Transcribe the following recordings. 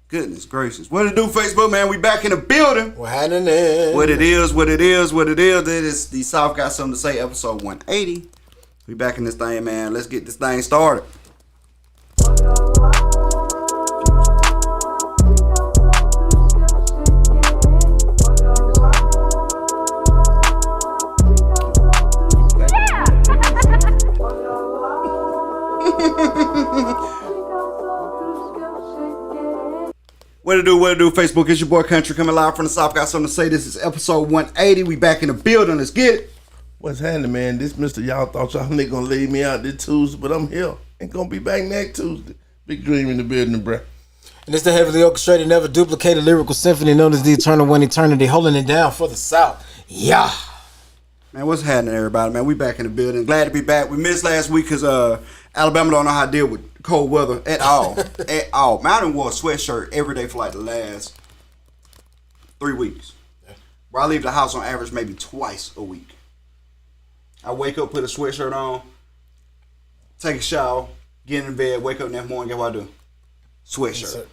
Goodness gracious. What it do, Facebook, man? We back in the building. What happening? What it is. It is the South Got Something to Say, episode 180. We back in this thing, man. Let's get this thing started. What it do, Facebook? It's your boy Country coming live from the South. Got something to say. This is episode 180. We back in the building. Let's get it. What's happening, man? This Mr. Y'all thought y'all nigga gonna leave me out this Tuesday, but I'm here. Ain't gonna be back next Tuesday. Big dream in the building, bruh. And it's the heavily orchestrated, never duplicated lyrical symphony known as the Eternal One Eternity, holding it down for the South. Yeah. Man, what's happening, everybody? Man, we back in the building. Glad to be back. We missed last week because Alabama don't know how to deal with cold weather at all. At all. Man, I done wore a sweatshirt every day for like the last 3 weeks. Where I leave the house on average maybe twice a week. I wake up, put a sweatshirt on, take a shower, get in bed, wake up next morning, guess what I do? Sweatshirt.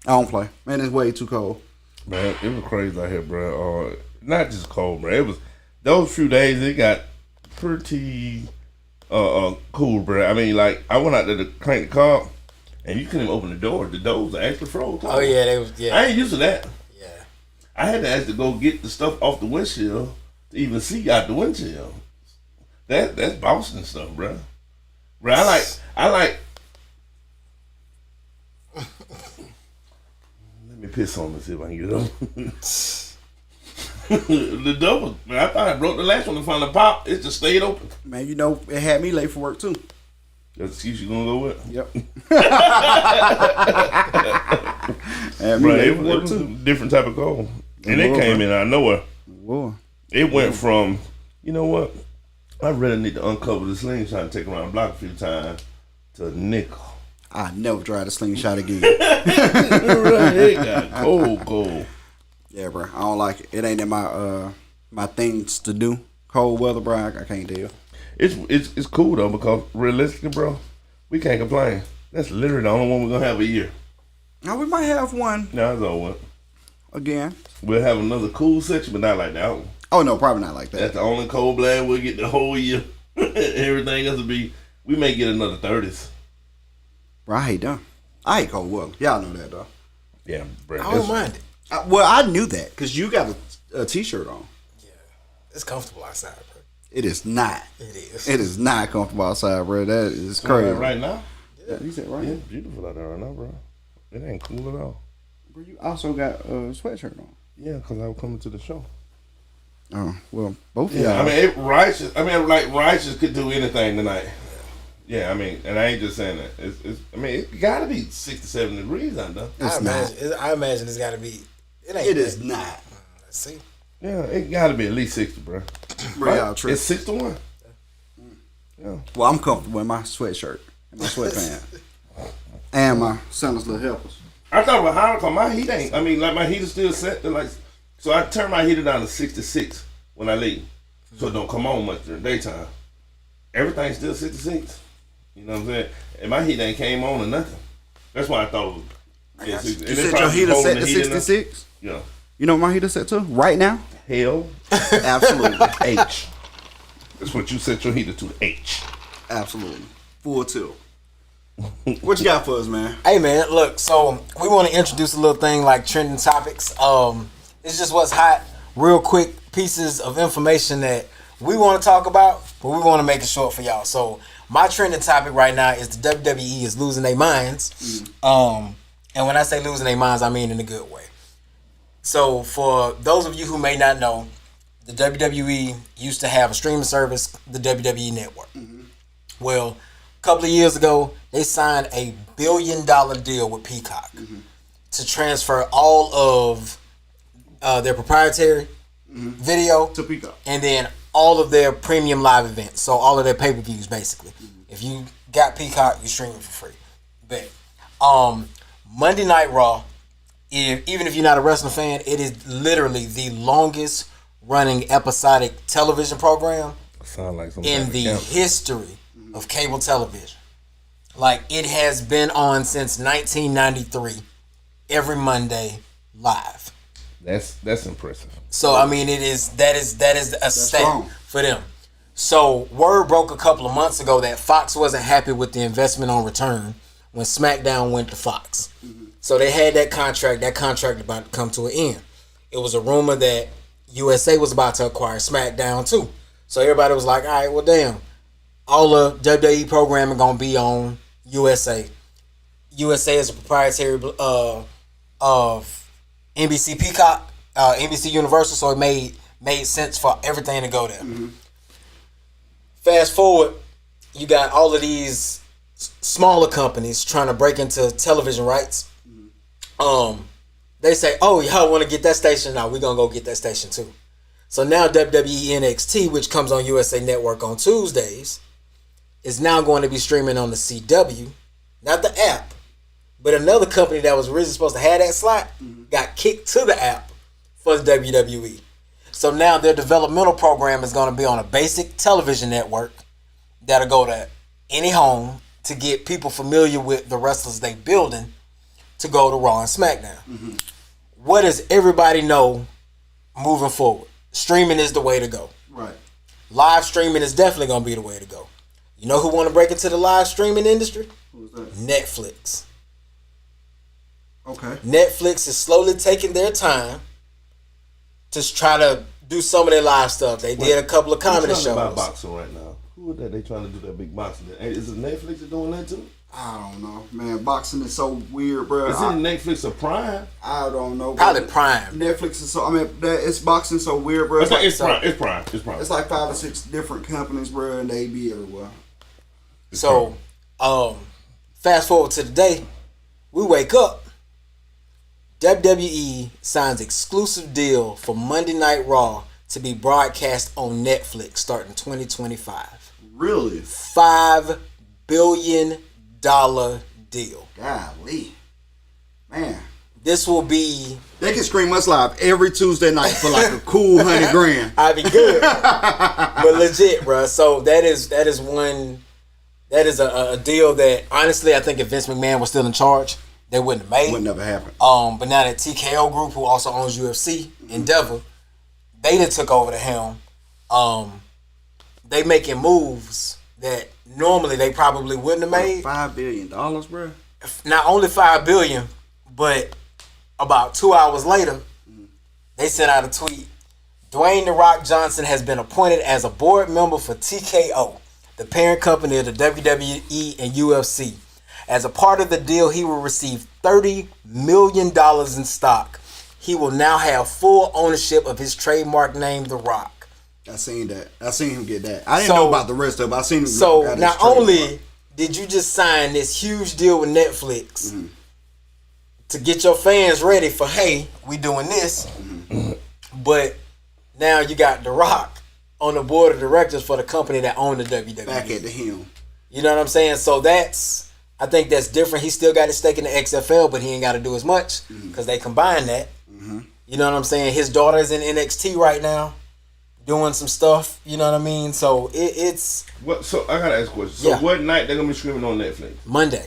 I don't play. Man, it's way too cold. Man, it was crazy out here, bro. Not just cold, bro. It was those few days. It got pretty cool, bro. I mean, like I went out there to crank the car, and you couldn't even open the door. The doors are actually frozen. Oh yeah, they was. Yeah, I ain't used to that. Yeah, I had to actually go get the stuff off the windshield to even see out the windshield. That's Boston stuff, bro. Bro, I like. Let me piss on this see if I can get it up. The double, man, I thought I broke the last one to find the pop. It just stayed open. Man, you know, it had me late for work too. That's the excuse you gonna go with? Yep. Bro, it was a different type of cold. And it came in out of nowhere. Whoa. It went from, you know what? I really need to uncover the slingshot and take around the block a few times to a nickel. I never tried a slingshot again. It got cold. Yeah, bro. I don't like it. It ain't in my things to do. Cold weather, bro. I can't deal. It's cool though because realistically, bro, we can't complain. That's literally the only one we're gonna have a year. Now we might have one. No, it's over. Again. We'll have another cool section, but not like that one. Oh no, probably not like that. That's the only cold blast we'll get the whole year. Everything else will be. We may get another 30s. Bro, I hate them. I hate cold weather. Y'all know that though. Yeah, bro. I don't mind it. Well, I knew that because you got a t-shirt on. Yeah, it's comfortable outside, bro. It is not. It is. It is not comfortable outside, bro. That is crazy. Right now? Yeah, you said right. Yeah, it's beautiful out there right now, bro. It ain't cool at all. Bro, you also got a sweatshirt on. Yeah, because I was coming to the show. Oh, well, both of Yeah, y'all. I mean, Righteous could do anything tonight. Yeah, I mean, and I ain't just saying that. It gotta be 67 degrees out there. I imagine it's gotta be. It is not. Let's see. Yeah, it gotta be at least 60, bro. Bro, y'all tripping. It's 61. Yeah. Well, I'm comfortable in my sweatshirt and my sweatpants. And my son's little helpers. I thought about how come my heat ain't. I mean, like my heater still set to like. So I turn my heater down to 66 when I leave, so it don't come on much during the daytime. Everything's still 66. You know what I'm saying? And my heat ain't came on or nothing. That's why I thought it was. You said your heater set to 66? Yeah. You know what my heater set to right now? Hell. Absolutely. H. That's what you set your heater to, H. Absolutely. Full tilt. What you got for us, man? Hey, man, look, so we want to introduce a little thing like trending topics. It's just what's hot, real quick pieces of information that we want to talk about, but we want to make it short for y'all. So my trending topic right now is the WWE is losing their minds. And when I say losing their minds, I mean in a good way. So for those of you who may not know, the WWE used to have a streaming service, the WWE Network. Mm-hmm. Well, a couple of years ago, they signed a $1 billion deal with Peacock to transfer all of their proprietary video to Peacock, and then all of their premium live events. So all of their pay-per-views, basically. If you got Peacock, you stream it for free. But Monday Night Raw, even if you're not a wrestling fan, it is literally the longest running episodic television program in the history of cable television. Like, it has been on since 1993. every Monday live. That's impressive. So I mean, that is a stat wrong. for them. So word broke a couple of months ago that Fox wasn't happy with the investment on return when SmackDown went to Fox. So they had that contract. That contract about to come to an end. It was a rumor that USA was about to acquire SmackDown too. So everybody was like, all right, well, damn. All the WWE programming going to be on USA. USA is a proprietary of NBC Peacock, NBC Universal, so it made sense for everything to go there. Fast forward, you got all of these smaller companies trying to break into television rights. They say, oh, y'all want to get that station? No, we're going to go get that station too. So now WWE NXT, which comes on USA Network on Tuesdays, is now going to be streaming on the CW, not the app, but another company that was originally supposed to have that slot got kicked to the app for the WWE. So now their developmental program is going to be on a basic television network that'll go to any home to get people familiar with the wrestlers they building to go to Raw and SmackDown. What does everybody know moving forward? Streaming is the way to go. Right. Live streaming is definitely going to be the way to go. You know who want to break into the live streaming industry? Who's that? Netflix. Okay. Netflix is slowly taking their time to try to do some of their live stuff. They did a couple of comedy shows. About boxing right now. Who is that? They trying to do that big boxing. Is it Netflix doing that too? I don't know, man. Boxing is so weird, bro. Is it Netflix or Prime? I don't know. Probably Prime. Netflix is so. I mean, it's boxing so weird, bro. It's Prime. It's Prime. It's like 5 or 6 different companies, bro, and they be everywhere. So, fast forward to today, we wake up. WWE signs exclusive deal for Monday Night Raw to be broadcast on Netflix starting 2025. Really? $5 billion deal. Golly, man. This will be. They can stream us live every Tuesday night for like a cool $100,000. I'd be good, but legit, bro. So that is one. That is a deal that honestly, I think if Vince McMahon was still in charge, they wouldn't have made. Would never happen. But now that TKO Group, who also owns UFC, Endeavor, they done took over the helm. They making moves that normally they probably wouldn't have made. $5 billion, bro. Not only $5 billion, but about 2 hours later, they sent out a tweet. Dwayne "The Rock" Johnson has been appointed as a board member for TKO, the parent company of the WWE and UFC. As a part of the deal, he will receive $30 million in stock. He will now have full ownership of his trademark name, The Rock. I seen that. I seen him get that. I didn't know about the rest of it. I seen him. So got his not trademark. only did you just sign this huge deal with Netflix to get your fans ready for, hey, we doing this, but now you got The Rock on the board of directors for the company that owned the WWE. Back at the helm. You know what I'm saying? So I think that's different. He still got his stake in the XFL, but he ain't got to do as much because they combine that. You know what I'm saying? His daughter's in NXT right now, doing some stuff. You know what I mean? So it's What? So I gotta ask a question. So what night they're gonna be streaming on Netflix? Monday,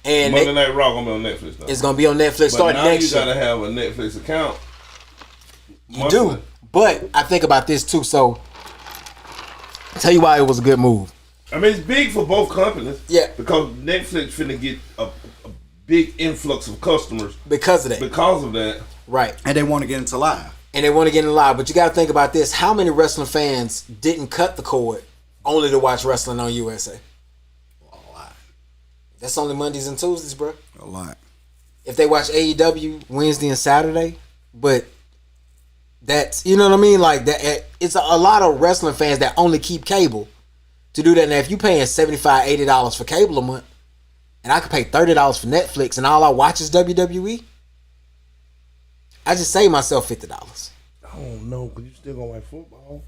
and Monday Night Raw gonna be on Netflix now. it's gonna be on Netflix But starting now next you year. gotta have a Netflix account. You do, but I think about this too. So I'll tell you why it was a good move. I mean, it's big for both companies. Yeah. Because Netflix finna get a big influx of customers Because of that, because of that. right? And they want to get into live. And they want to get in live, but you got to think about this: how many wrestling fans didn't cut the cord only to watch wrestling on USA? A lot. That's only Mondays and Tuesdays, bro. A lot. If they watch AEW Wednesday and Saturday, but that's, you know what I mean? Like that, it's a lot of wrestling fans that only keep cable to do that. Now, if you paying $75, $80 for cable a month, and I could pay $30 for Netflix, and all I watch is WWE, I just save myself $50. I don't know, because you still gonna watch football.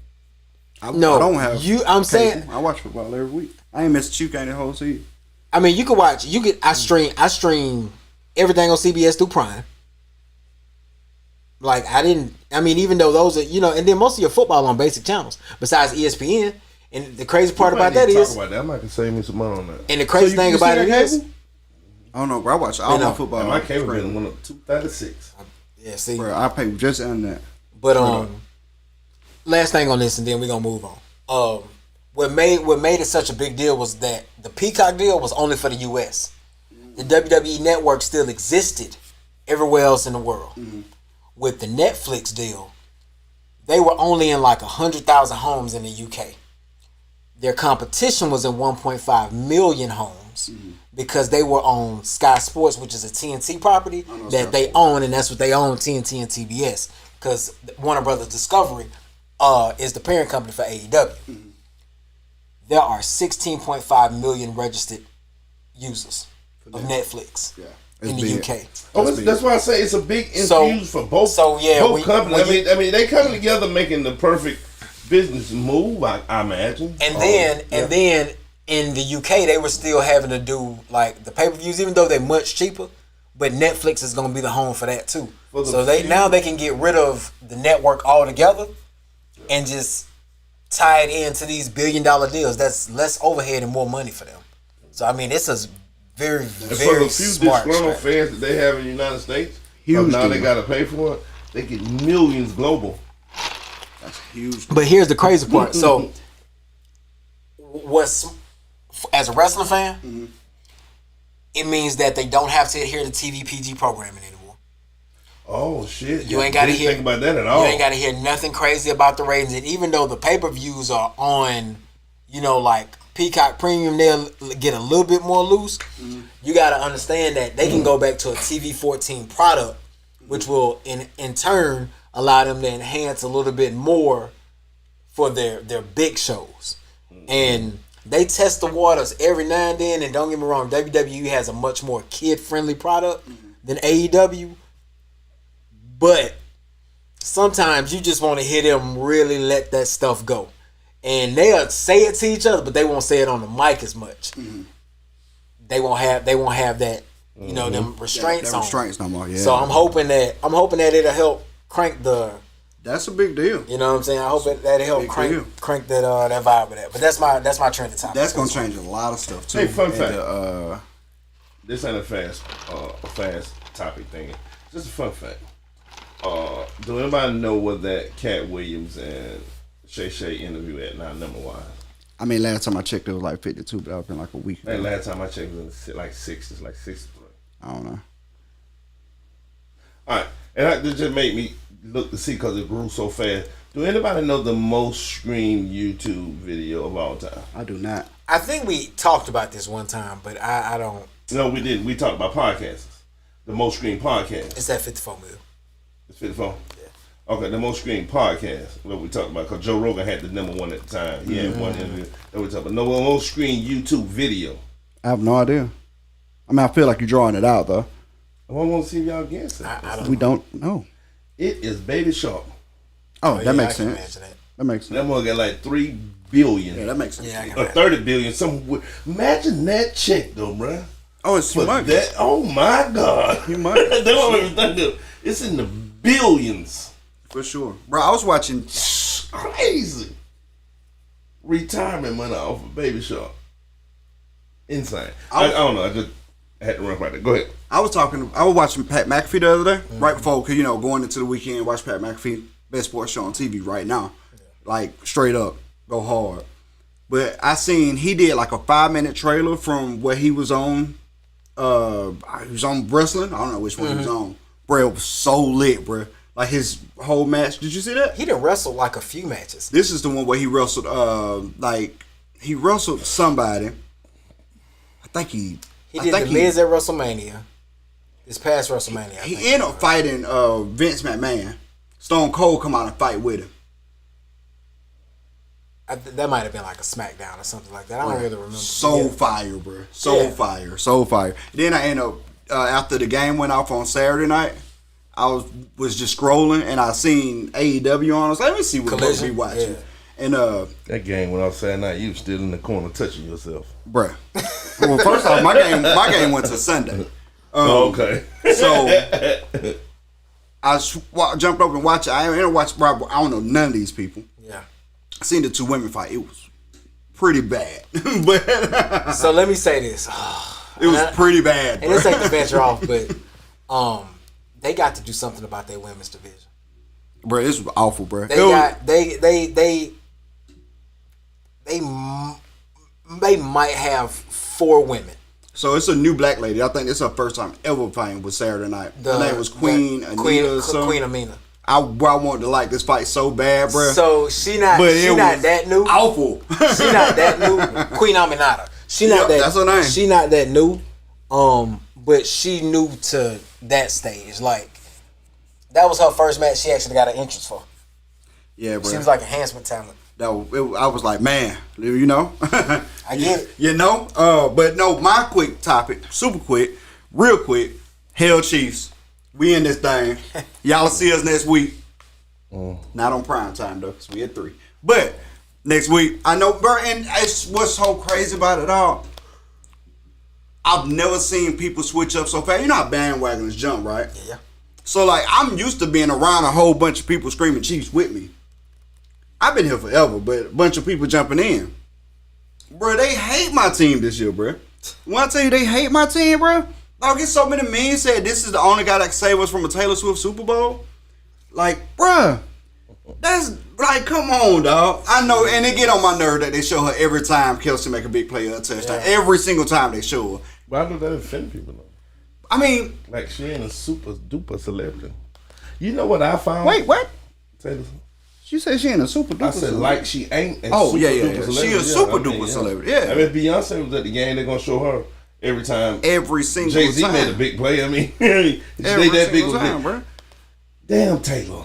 I No, don't have. I'm cable. saying, I watch football every week. I ain't missed a the whole season. I mean, you can watch. I stream everything on CBS through Prime. Like even though those are, and then most of your football on basic channels besides ESPN. And the crazy part about that is, I might can save me some money on that. and the crazy thing about it is, I don't know, bro. I watch all my football. And my cable bill went up $236. Yeah, see, Bro, I pay just on that. but last thing on this, and then we're gonna move on. What made it such a big deal was that the Peacock deal was only for the U.S. The WWE Network still existed everywhere else in the world. With the Netflix deal, they were only in like 100,000 homes in the UK. Their competition was in 1.5 million homes because they were on Sky Sports, which is a TNT property that they own, and that's what they own, TNT and TBS, because Warner Brothers Discovery is the parent company for AEW. There are 16.5 million registered users of Netflix in the UK. Oh, that's why I say it's a big infuse for both companies. I mean, they coming together making the perfect business move, I imagine. And then in the UK, they were still having to do like the pay-per-views, even though they're much cheaper. But Netflix is going to be the home for that too. So now they can get rid of the network altogether and just tie it into these billion-dollar deals. That's less overhead and more money for them. So I mean, it's a very, very smart for the few disgruntled fans that they have in the United States, now they got to pay for it. They get millions global. That's huge. But here's the crazy part. So, as a wrestling fan, it means that they don't have to adhere to TV PG programming anymore. Oh shit! You ain't got to hear think about that at all. You ain't got to hear nothing crazy about the ratings. And even though the pay-per-views are on, like Peacock Premium, they'll get a little bit more loose. You got to understand that they can go back to a TV 14 product, which will in turn allow them to enhance a little bit more for their big shows. And they test the waters every now and then. And don't get me wrong, WWE has a much more kid-friendly product than AEW. But sometimes you just want to hear them really let that stuff go. And they'll say it to each other, but they won't say it on the mic as much. They won't have that, them restraints on. Restraints no more. Yeah. So I'm hoping that it'll help crank the. That's a big deal. You know what I'm saying? I hope that'll help crank that vibe of that. But that's my trending topic. That's gonna change a lot of stuff too. Hey, fun fact. This ain't a fast topic thing. Just a fun fact. Do anybody know what that Cat Williams and Shay interview at now number wise? I mean, last time I checked, it was like 52, but I've been like a week ago. And last time I checked, it was like 60. It's like 63. I don't know. All right, and that just made me look to see because it grew so fast. Do anybody know the most streamed YouTube video of all time? I do not. I think we talked about this one time, but I don't. No, we didn't. We talked about podcasts. The most streamed podcast. It's at 54 mil. It's 54? Yeah. Okay, the most streamed podcast, what we talking about, because Joe Rogan had the number one at the time. He had one interview that we talking about. No, most streamed YouTube video. I have no idea. I mean, I feel like you're drawing it out, though. I want to see if y'all guess it. We don't know. It is Baby Shark. Oh, that makes sense. That makes sense. That one got like 3 billion. Yeah, that makes sense. Yeah, or 30 billion. Imagine that check, though, bruh. Oh, it's humongous. Oh, my God. Humongous. That's what I'm thinking. It's in the billions. For sure. Bro, I was watching... Crazy. Retirement money off of Baby Shark. Insane. I don't know. I just had to run right there. Go ahead. I was watching Pat McAfee the other day, right before, because, going into the weekend, watch Pat McAfee, best sports show on TV right now. Like, straight up, go hard. But I seen he did like a 5-minute trailer from where he was on. He was on wrestling. I don't know which one he was on. Bro, it was so lit, bro. Like his whole match. Did you see that? He done wrestled like a few matches. This is the one where he wrestled. He wrestled somebody. I think he did the Miz at WrestleMania. This past WrestleMania. He ended up fighting Vince McMahon. Stone Cold come out and fight with him. That might have been like a SmackDown or something like that. I don't really remember. Fire, bro. Fire. Then I ended up after the game went off on Saturday night. I was just scrolling and I seen AEW on. I was like, let me see what I'm going to be watching. Yeah. And that game went off Saturday night. You was still in the corner touching yourself, bruh. Well, first off, my game went to Sunday. Okay. So I jumped up and watched it. I didn't watch. I don't know none of these people. Yeah. I seen the two women fight. It was pretty bad. But so let me say this. It was pretty bad, and this ain't to venture off, but they got to do something about their women's division. Bro, this was awful, bro. They might have 4 women. So it's a new black lady. I think it's her first time ever fighting with Saturday Night. Her name was Queen Amina. I wanted to like this fight so bad, bro. So she not that new. Awful. She not that new. Queen Aminata. She not that. That's her name. She not that new. But she new to that stage. Like that was her first match. She actually got an entrance for. Yeah, bro. She was like enhancement talent. I was like, man, you know. I get it. You know. But no, my quick topic, super quick, real quick. Hell Chiefs. We in this thing. Y'all see us next week. Not on prime time though, because we at 3. But next week, I know, bro, and it's what's so crazy about it all. I've never seen people switch up so fast. You know how bandwagoners jump, right? Yeah. So like, I'm used to being around a whole bunch of people screaming Chiefs with me. I've been here forever, but a bunch of people jumping in. Bro, they hate my team this year, bro. When I tell you they hate my team, bro, I'll get so many memes said this is the only guy that can save us from a Taylor Swift Super Bowl. Like, bruh, that's like, come on, dog. I know, and they get on my nerve that they show her every time Kelsey make a big play or a touchdown. Yeah. Every single time they show her. But I know that offend people though. I mean, like she ain't a super duper celebrity. You know what I found? Wait, what? Taylor. She said she ain't a super duper I said celebrity. Like she ain't a super duper celebrity. She a super duper celebrity. Yeah. I mean, if Beyonce was at the game, they're gonna show her every time. Every single Jay-Z time. made a big play. I mean, they that big time, bro. Damn, Taylor.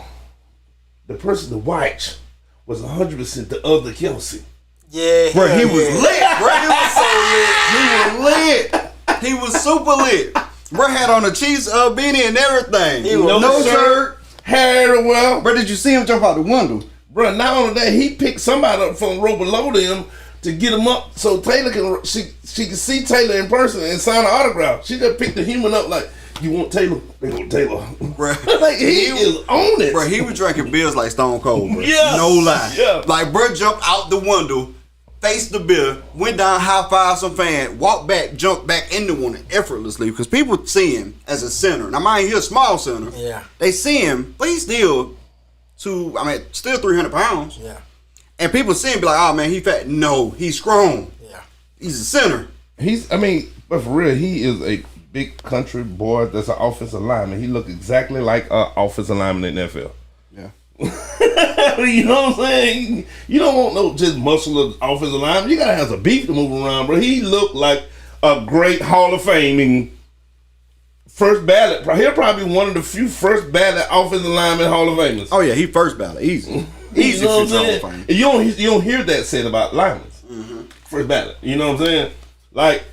The person to watch was 100% the other Kelsey. Yeah, bro, he was lit. Bro, he was so lit. He was lit. He was super lit. Bro had on a Chiefs beanie and everything. He was no shirt, hair well. Bro, did you see him jump out the window? Bro, not only that, he picked somebody up from the row below them to get him up so Taylor can she can see Taylor in person and sign an autograph. She just picked the human up like, you want Taylor? They want Taylor. Bro, like he is on it. Bro, he was drinking beers like Stone Cold, bro. Yeah. No lie. Yeah. Like, bro jumped out the window, faced the beer, went down, high-fived some fan, walked back, jumped back in the one effortlessly because people see him as a center. Now, mind you, he's a small center. Yeah. They see him, but he's still still 300 pounds. Yeah. And people see him be like, oh, man, he fat. No, he's strong. Yeah. He's a center. But for real, he is a big country boy that's an offensive lineman. He look exactly like an offensive lineman in the NFL. Yeah. You know what I'm saying? You don't want no just muscular offensive lineman. You gotta have some beef to move around, bro. He looked like a great Hall of Faming first ballot. He'll probably be one of the few first ballot offensive lineman Hall of Famers. Oh yeah, he first ballot, easy. Easy, you know what I'm Hall of saying? Fame. You don't hear that said about linemen. Mm-hmm. First ballot. You know what I'm saying? Like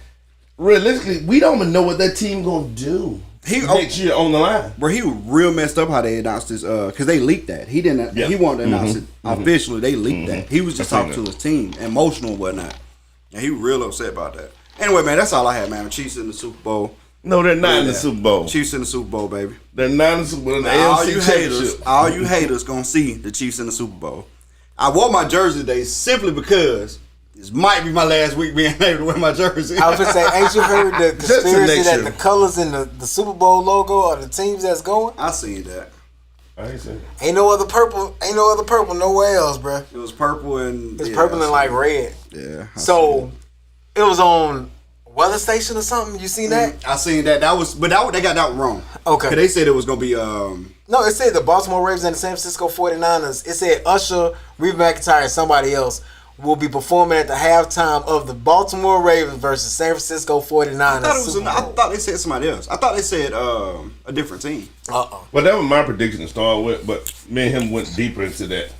realistically, we don't even know what that team gonna do next year on the line. Bro, he was real messed up how they announced this, because they leaked that. He didn't. Yeah. He wanted to announce it officially. They leaked that. He was just talking to his team, emotional and whatnot. And he was real upset about that. Anyway, man, that's all I had, man. The Chiefs in the Super Bowl. No, they're not in the Super Bowl. Chiefs in the Super Bowl, baby. They're not in the Super Bowl. All you haters gonna see the Chiefs in the Super Bowl. I wore my jersey today simply because this might be my last week being able to wear my jersey. I was gonna say, ain't you heard the conspiracy that the colors in the Super Bowl logo are the teams that's going? I seen that. I ain't seen it. Ain't no other purple nowhere else, bro. It was purple and purple and like red. Yeah. So it was on Weather Station or something. You seen that? I seen that. They got that one wrong. Okay. 'Cause they said it was gonna be No, it said the Baltimore Ravens and the San Francisco 49ers. It said Usher, Reba McEntire, and somebody else will be performing at the halftime of the Baltimore Ravens versus San Francisco 49ers. I thought they said somebody else. I thought they said a different team. Well, that was my prediction to start with, but me and him went deeper into that,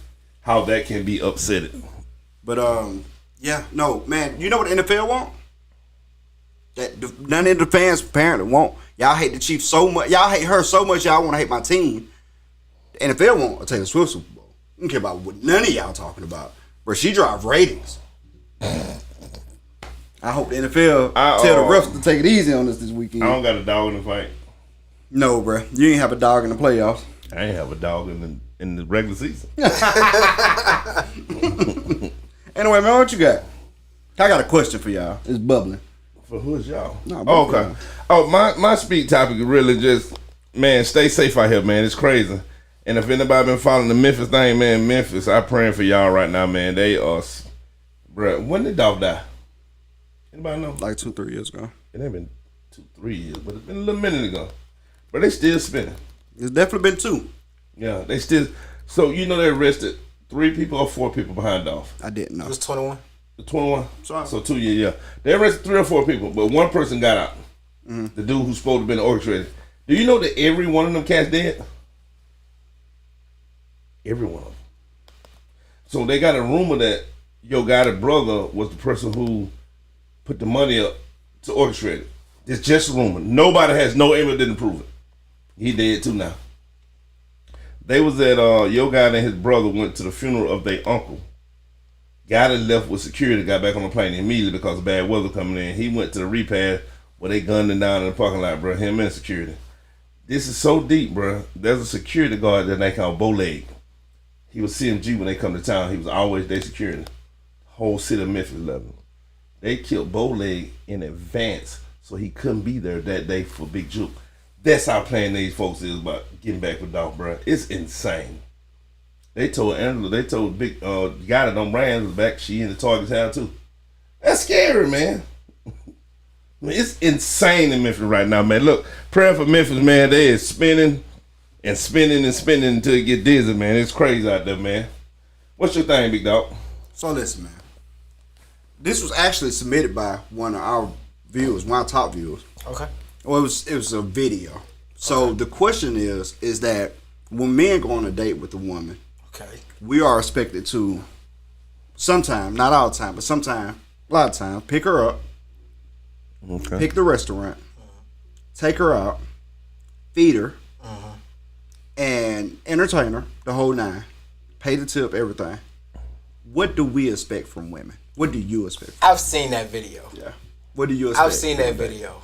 how that can be upsetting. But yeah, no, man. You know what the NFL want? None of the fans apparently want. Y'all hate the Chiefs so much. Y'all hate her so much. Y'all want to hate my team. The NFL want a Taylor Swift Super Bowl. I don't care about what none of y'all talking about. But she drive ratings. I hope the NFL tell the refs to take it easy on us this weekend. I don't got a dog in the fight. No, bro. You ain't have a dog in the playoffs. I ain't have a dog in the regular season. Anyway, man, what you got? I got a question for y'all. It's bubbling. For who's y'all? No, oh, both okay. of Oh, my speak topic is really just, man, stay safe out here, man. It's crazy. And if anybody been following the Memphis thing, man, Memphis, I'm praying for y'all right now, man. They are, bruh, when did Dolph die? Anybody know? like 2-3 years ago. It ain't been 2-3 years, but it's been a little minute ago. But they still spinning. It's definitely been 2. Yeah, they still. So you know they arrested 3 people or 4 people behind Dolph. I didn't know. It was 21. 21. Sorry. So 2 years. Yeah, they arrested 3 or 4 people, but one person got out. The dude who's supposed to have been orchestrated. Do you know that every one of them cats dead? Every one of them. So they got a rumor that your guy, the brother, was the person who put the money up to orchestrate it. It's just a rumor. Nobody has no evidence to prove it. He dead too now. They was at your guy and his brother went to the funeral of their uncle. Guy that left with security got back on the plane immediately because of bad weather coming in. He went to the repad where they gunned him down in the parking lot, bro. Him and security. This is so deep, bro. There's a security guard that they call Bowleg. He was CMG when they come to town. He was always their security. Whole city of Memphis loved him. They killed Bowleg in advance so he couldn't be there that day for Big Juke. That's how playing these folks is about getting back with Dolph, bro. It's insane. They told Angela, they told Big guy that on Rams was back, she in the target town too. That's scary, man. I mean, it's insane in Memphis right now, man. Look, prayer for Memphis, man. They is spinning and spinning and spinning until it get dizzy, man. It's crazy out there, man. What's your thing, big dog? So listen, man. This was actually submitted by one of our viewers, one of our top viewers. Okay. Well, it was a video. So the question is that when men go on a date with a woman, Okay. we are expected to sometime, not all the time, but sometime, a lot of times, pick her up, pick the restaurant, take her out, feed her, and entertain her the whole 9, pay the tip, everything. What do we expect from women? What do you expect? I've seen that video. Yeah. What do you expect? I've seen that video.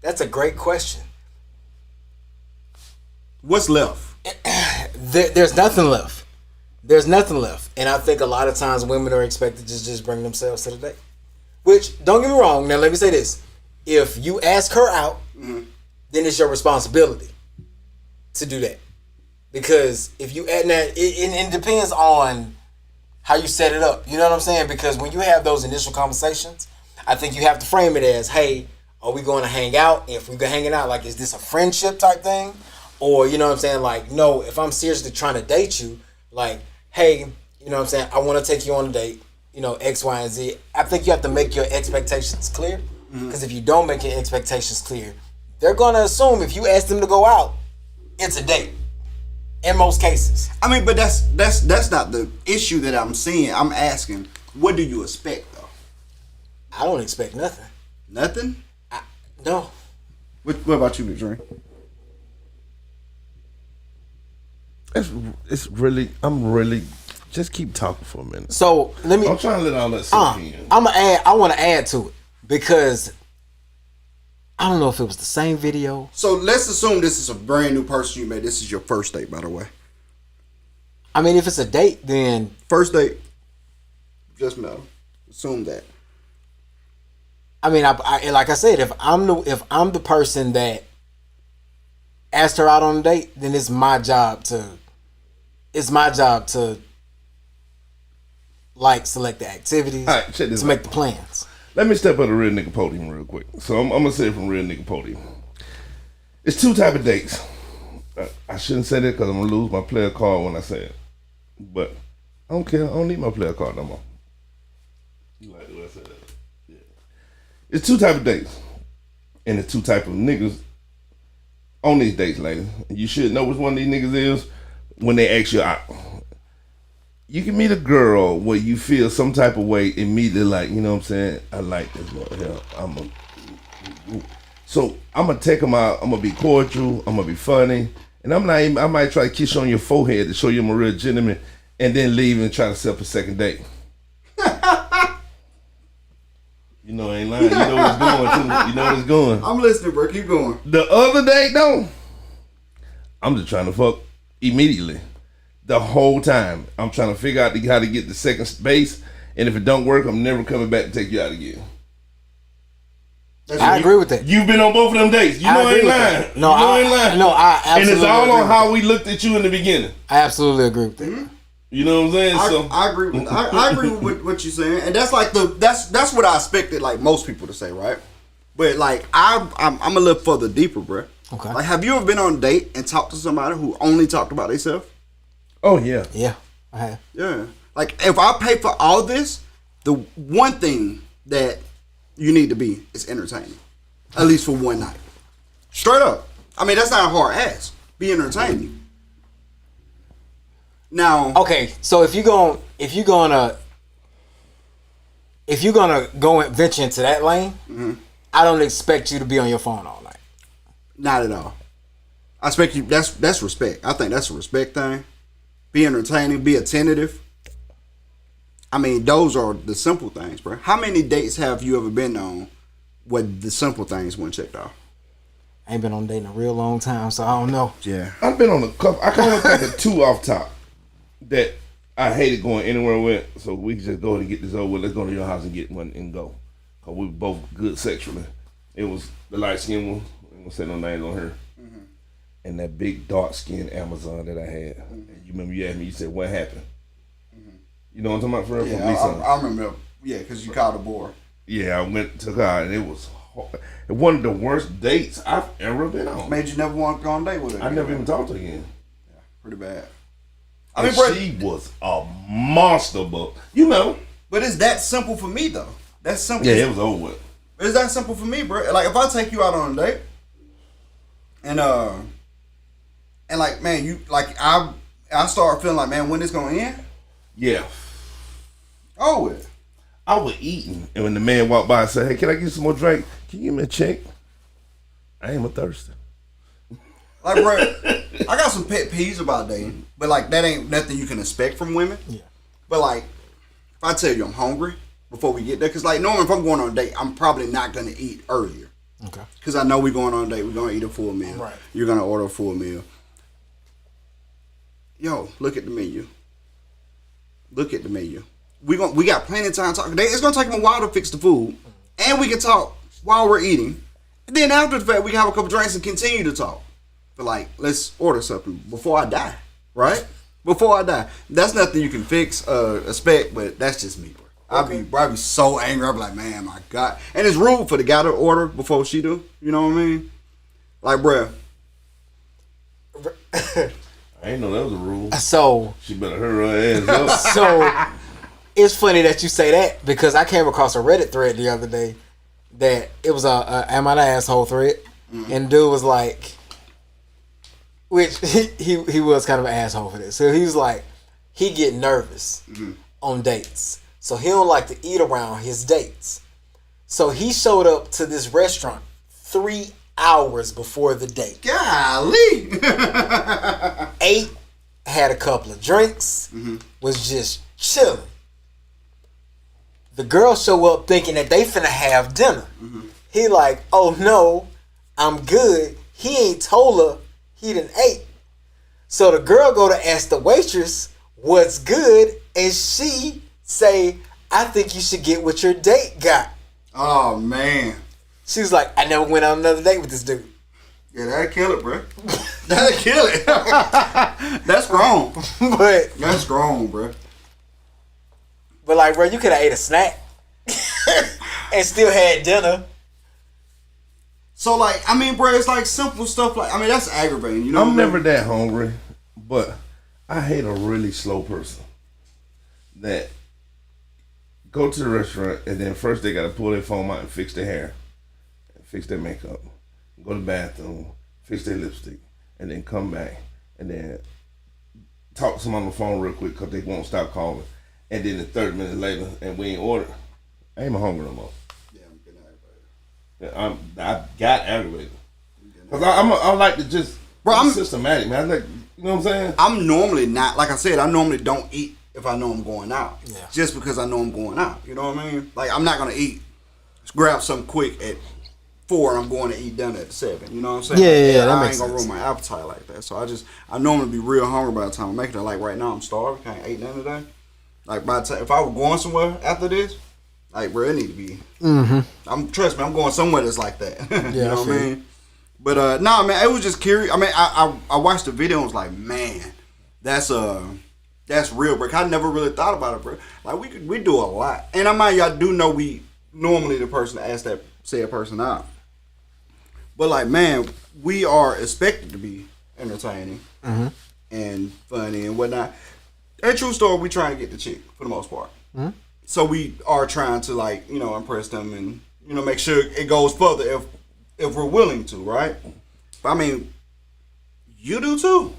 That's a great question. What's left? There's nothing left. There's nothing left. And I think a lot of times women are expected to just bring themselves to the date. Which, don't get me wrong, now let me say this. If you ask her out, then it's your responsibility to do that. Because if you add that, it depends on how you set it up. You know what I'm saying? Because when you have those initial conversations, I think you have to frame it as, hey, are we going to hang out? If we're hanging out, like, is this a friendship type thing? Or, you know what I'm saying? Like, no, if I'm seriously trying to date you, like, hey, you know what I'm saying? I want to take you on a date, you know, X, Y, and Z. I think you have to make your expectations clear. Because if you don't make your expectations clear, they're going to assume if you ask them to go out, it's a date. In most cases. I mean, but that's not the issue that I'm seeing. I'm asking, what do you expect, though? I don't expect nothing. Nothing? No. What about you, Big Dream? It's really, I'm really, just keep talking for a minute. So let me. I'm trying to let all that sink in. I want to add to it because I don't know if it was the same video. So let's assume this is a brand new person you met. This is your first date, by the way. I mean, if it's a date, then First date, just met him. Assume that. I mean, I like I said, if I'm the person that asked her out on a date, then it's my job to like select the activities, All right, check this to out. make the plans. Let me step on the real nigga podium real quick. So I'm gonna say it from real nigga podium. It's 2 type of dates. I shouldn't say that because I'm gonna lose my player card when I say it. But I don't care. I don't need my player card no more. You like the way I said that? Yeah. It's 2 type of dates, and the 2 type of niggas on these dates, ladies. You should know which one of these niggas is when they ask you out. You can meet a girl where you feel some type of way immediately, like, you know what I'm saying? I like this girl. Yeah, so I'm gonna take them out. I'm gonna be cordial. I'm gonna be funny, and I'm not even, I might try to kiss you on your forehead to show you I'm a real gentleman, and then leave and try to set up a second date. You know, I ain't lying. You know where it's going too. You know where it's going. I'm listening, bro. Keep going. The other date, though, I'm just trying to fuck immediately. The whole time. I'm trying to figure out how to get the second base, and if it don't work, I'm never coming back to take you out again. I agree with that. You've been on both of them dates. You know I ain't lying. No, I ain't lying. No, I absolutely. And it's all agree on how with we looked at you in the beginning. I absolutely agree with that. Mm-hmm. You know what I'm saying? I agree with I agree with what you're saying, and that's like that's what I expected like most people to say, right? But like I'm a little further deeper, bro. Okay. Like, have you ever been on a date and talked to somebody who only talked about themselves? Oh yeah. Yeah, I have. Yeah. Like, if I pay for all this, the one thing that you need to be is entertaining, at least for one night. Straight up. I mean, that's not a hard ask. Be entertaining. Now, Okay, so if you're gonna go and venture into that lane, I don't expect you to be on your phone all night. not at all. I expect you. That's respect. I think that's a respect thing. Be entertaining. Be attentive. I mean, those are the simple things, bro. How many dates have you ever been on where the simple things weren't checked off? I ain't been on a date in a real long time, so I don't know. Yeah. I've been on a couple. I can only think of two off top that I hated going anywhere with. So we can just go and get this over with. Let's go to your house and get one and go. Cause we were both good sexually. It was the light skinned one. I'm gonna say no names on her. Mm-hmm. And that big dark skinned Amazon that I had. Mm-hmm. And you remember you asked me. You said what happened. Mm-hmm. You know what I'm talking about? Yeah, I remember. Yeah, because you called a board. Yeah, I went to God and it was one of the worst dates I've ever been on. Made you never want to go on a date with her. I never even talked to her again. Yeah, pretty bad. I mean, she was a monster, but you know. But it's that simple for me though. That's simple. Yeah, it was over with. It's that simple for me, bro. Like, if I take you out on a date, and like, man, you like I start feeling like, man, when this gonna end? Yeah. Oh, with. I was eating, and when the man walked by and said, "Hey, can I get some more drink? Can you give me a check?" I ain't a thirsty. Like, bro, I got some pet peeves about dating, but like that ain't nothing you can expect from women. Yeah. But like, if I tell you I'm hungry before we get there, because like normally if I'm going on a date, I'm probably not gonna eat earlier. Okay. Because I know we're going on a date, we're gonna eat a full meal. Right. You're gonna order a full meal. Yo, look at the menu. Look at the menu. We got plenty of time talking. It's gonna take them a while to fix the food, and we can talk while we're eating. And then after the fact, we can have a couple drinks and continue to talk. But like, let's order something before I die, right? Before I die. That's nothing you can fix, expect, but that's just me, bro. Okay. I'd be so angry. I'd be like, man, my God. And it's rude for the guy to order before she do. You know what I mean? Like, bro. I ain't know that was a rule. So She better hurry her ass up. So it's funny that you say that because I came across a Reddit thread the other day that it was a am I the asshole thread, and dude was like, which he was kind of an asshole for this. So he was like, he get nervous on dates, so he don't like to eat around his dates. So he showed up to this restaurant 3 hours before the date. Golly. Ate, had a couple of drinks, was just chilling. The girl show up thinking that they finna have dinner. He like, oh no, I'm good. He ain't told her he done ate. So the girl go to ask the waitress what's good, and she say, I think you should get what your date got. Oh, man. She was like, I never went on another date with this dude. Yeah, that'd kill it, bro. That'd kill it. That's grown. But That's grown, bro. like, bro, you could have ate a snack and still had dinner. So, like, I mean, bro, it's like simple stuff. Like, I mean, that's aggravating. You know, I'm what I never mean? that hungry, but I hate a really slow person that go to the restaurant and then first they gotta pull their phone out and fix their hair, and fix their makeup, go to the bathroom, fix their lipstick, and then come back and then talk to someone on the phone real quick because they won't stop calling, and then 30 minutes later and we ain't ordered. I ain't hungry no more. Yeah, I'm getting aggravated. I got aggravated because I like to just be systematic, man. Like, you know what I'm saying? I'm normally not, like I said, I normally don't eat if I know I'm going out. Yeah. Just because I know I'm going out. You know what I mean? Like, I'm not going to eat, grab something quick at 4 and I'm going to eat dinner at 7. You know what I'm saying? Yeah, that I makes ain't going to sense. ruin my appetite like that. So I normally be real hungry by the time I'm making it. Like right now, I'm starving. I ain't ate nothing today. Like by the time, if I was going somewhere after this, Like, bro, it need to be. Trust me, I'm going somewhere that's like that. You know what I mean? But nah, man, it was just curious. I mean, I watched the video and was like, man, that's real, bro. I never really thought about it, bro. Like we do a lot, and I mind y'all do know we normally the person that asks that said person out. But like, man, we are expected to be entertaining and funny and whatnot. A true story, we trying to get the chick for the most part. So we are trying to like, you know, impress them and, you know, make sure it goes further if we're willing to, right? But I mean, you do too.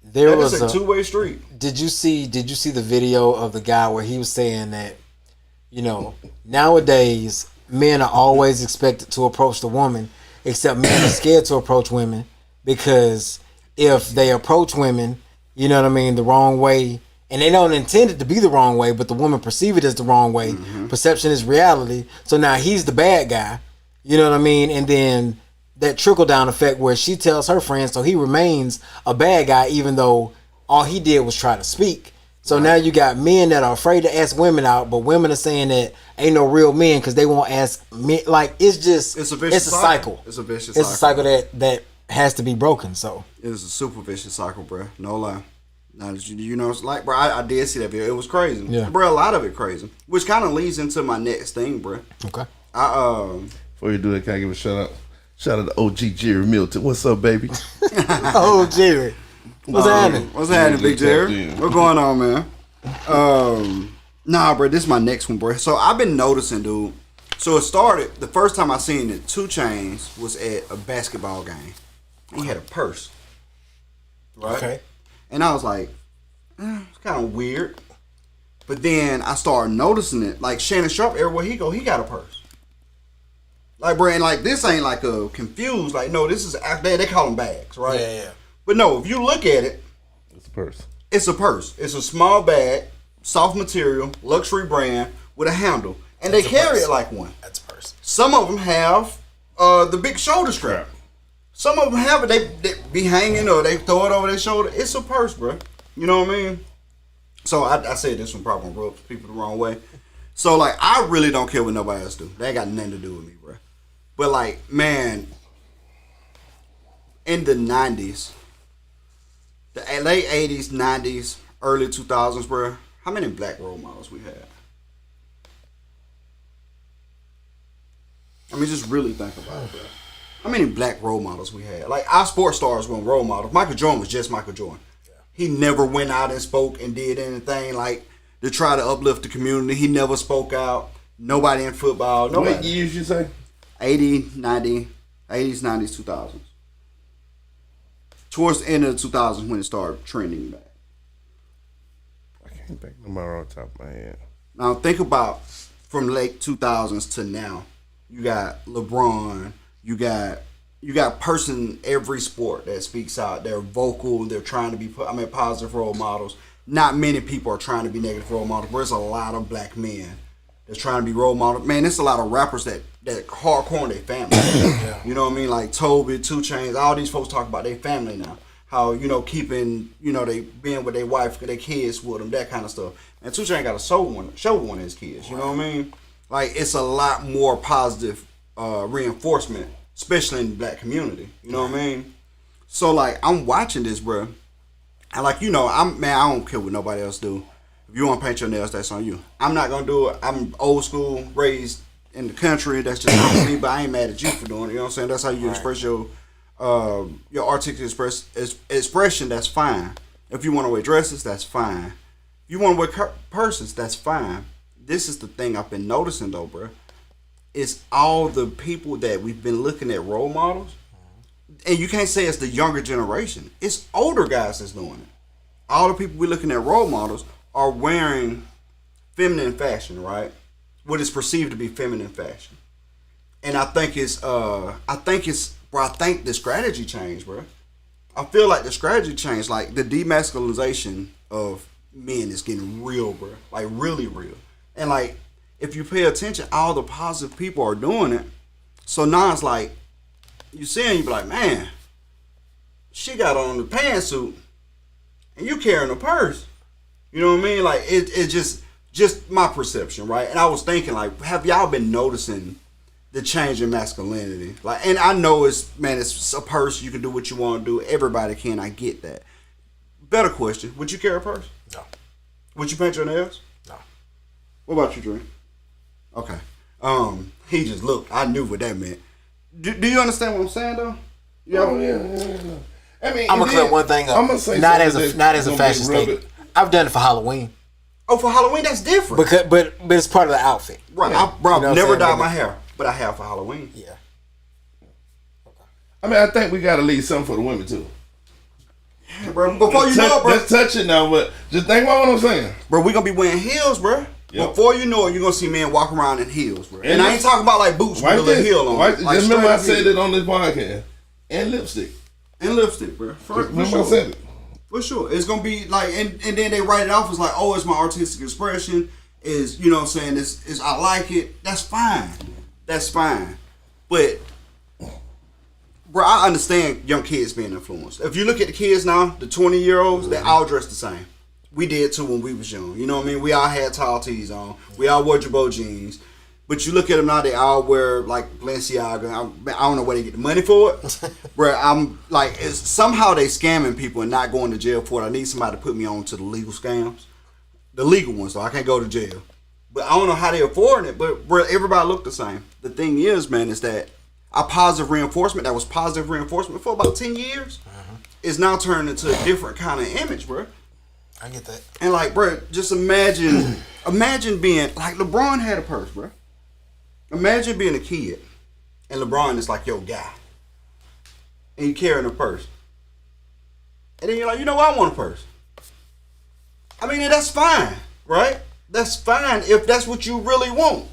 There was a two-way street. Did you see the video of the guy where he was saying that, you know, nowadays men are always expected to approach the woman, except men are scared to approach women because if they approach women, you know what I mean, the wrong way, and they don't intend it to be the wrong way, but the woman perceive it as the wrong way. Perception is reality. So now he's the bad guy, you know what I mean? And then that trickle down effect where she tells her friends, so he remains a bad guy even though all he did was try to speak. So now you got men that are afraid to ask women out, but women are saying that ain't no real men because they won't ask men. Like, it's just, it's a cycle. It's a vicious cycle. It's a cycle that has to be broken. So it is a super vicious cycle, bro. No lie. Now, you know, it's like, bro, I did see that video. It was crazy. Yeah. Bro, a lot of it crazy. Which kind of leads into my next thing, bro. Okay. Before you do that, can I give a shout out? Shout out to OG Jerry Milton. What's up, baby? Oh, Jerry. What's happening? What's happening, Big Jerry? What's going on, man? Nah, bro, this is my next one, bro. So I've been noticing, dude. So it started, the first time I seen it, 2 Chainz was at a basketball game. He had a purse. Right? Okay. And I was like, it's kind of weird. But then I started noticing it. Like Shannon Sharp, everywhere he go, he got a purse. Like, bro, and like this ain't like a confused. Like, no, this is they call them bags, right? Yeah. But no, if you look at it, It's a purse. it's a purse. It's a small bag, soft material, luxury brand with a handle, and they carry it like one. That's a purse. Some of them have the big shoulder strap. Some of them have it. They be hanging or they throw it over their shoulder. It's a purse, bro. You know what I mean? So I said this one probably rubs people the wrong way. So like, I really don't care what nobody else do. They ain't got nothing to do with me, bro. But like, man, in the 90s, the late 80s, 90s, early 2000s, bro, how many black role models we had? I mean, just really think about it, bro. How many black role models we had? Like, our sports stars weren't role models. Michael Jordan was just Michael Jordan. Yeah. He never went out and spoke and did anything like to try to uplift the community. He never spoke out. Nobody in football. Nobody. What years you say? 80, 90, 80s, 90s, 2000s. Towards the end of the 2000s when it started trending back. I can't think of my off the top of my head. Now think about from late 2000s to now. You got LeBron. You got person every sport that speaks out. They're vocal. They're trying to be positive role models. Not many people are trying to be negative role models. But there's a lot of black men that's trying to be role models. Man, there's a lot of rappers that hardcore in their family. Yeah. You know what I mean? Like Toby, 2 Chainz, all these folks talk about their family now. How, you know, keeping, you know, they being with their wife, their kids with them, that kind of stuff. And 2 Chainz got to show one of his kids. You know what I mean? Like, it's a lot more positive reinforcement, especially in the black community. You know what I mean? So like, I'm watching this, bro. And like, you know, I don't care what nobody else do. If you want to paint your nails, that's on you. I'm not gonna do it. I'm old school, raised in the country. That's just not me. But I ain't mad at you for doing it. You know what I'm saying? That's how you express your artistic expression. That's fine. If you want to wear dresses, that's fine. If you want to wear purses, that's fine. This is the thing I've been noticing though, bro. It's all the people that we've been looking at role models, and you can't say it's the younger generation. It's older guys that's doing it. All the people we're looking at role models are wearing feminine fashion, right? What is perceived to be feminine fashion. And I think the strategy changed, bro. I feel like the strategy changed. Like, the demasculinization of men is getting real, bro. Like, really real. And, like, if you pay attention, all the positive people are doing it. So now it's like, you see and you be like, man, she got on the pantsuit and you carrying a purse. You know what I mean? Like, it just just my perception, right? And I was thinking, like, have y'all been noticing the change in masculinity? Like, and I know it's a purse. You can do what you want to do. Everybody can. I get that. Better question: would you carry a purse? No. Would you paint your nails? No. What about you, Dream? Okay. He just looked. I knew what that meant. Do you understand what I'm saying, though? Yeah. I mean, I'm gonna clear one thing up. I'm gonna say not as a fashion statement. I've done it for Halloween. Oh, for Halloween, that's different. But it's part of the outfit. Right. Yeah. I've never dyed my hair, but I have for Halloween. Yeah. I mean, I think we gotta leave something for the women too. Yeah, bro. Before you know it, bro. Let's touch it now, but just think about what I'm saying. Bro, we gonna be wearing heels, bro. Yep. Before you know it, you're gonna see men walk around in heels, bro. And I ain't talking about like boots with a little heel on. Just remember I said it on this podcast. And lipstick. And lipstick, bro. Remember sure. I said it. For sure. It's gonna be like, and then they write it off as like, oh, it's my artistic expression. Is, you know what I'm saying, is I like it. That's fine. That's fine. But bro, I understand young kids being influenced. If you look at the kids now, the 20-year-olds, they all dress the same. We did too when we was young. You know what I mean? We all had tall tees on. We all wore Jabot jeans. But you look at them now, they all wear like Balenciaga. I don't know where they get the money for it. Bro, I'm like, somehow they scamming people and not going to jail for it. I need somebody to put me on to the legal scams. The legal ones, though. I can't go to jail. But I don't know how they affording it. But bro, everybody look the same. The thing is, man, is that our positive reinforcement, that was positive reinforcement for about 10 years, is now turned into a different kind of image, bro. I get that. And like, bro, just imagine being, like, LeBron had a purse, bro. Imagine being a kid, and LeBron is like your guy, and you carrying a purse, and then you're like, you know what, I want a purse. I mean, that's fine, right? That's fine if that's what you really want.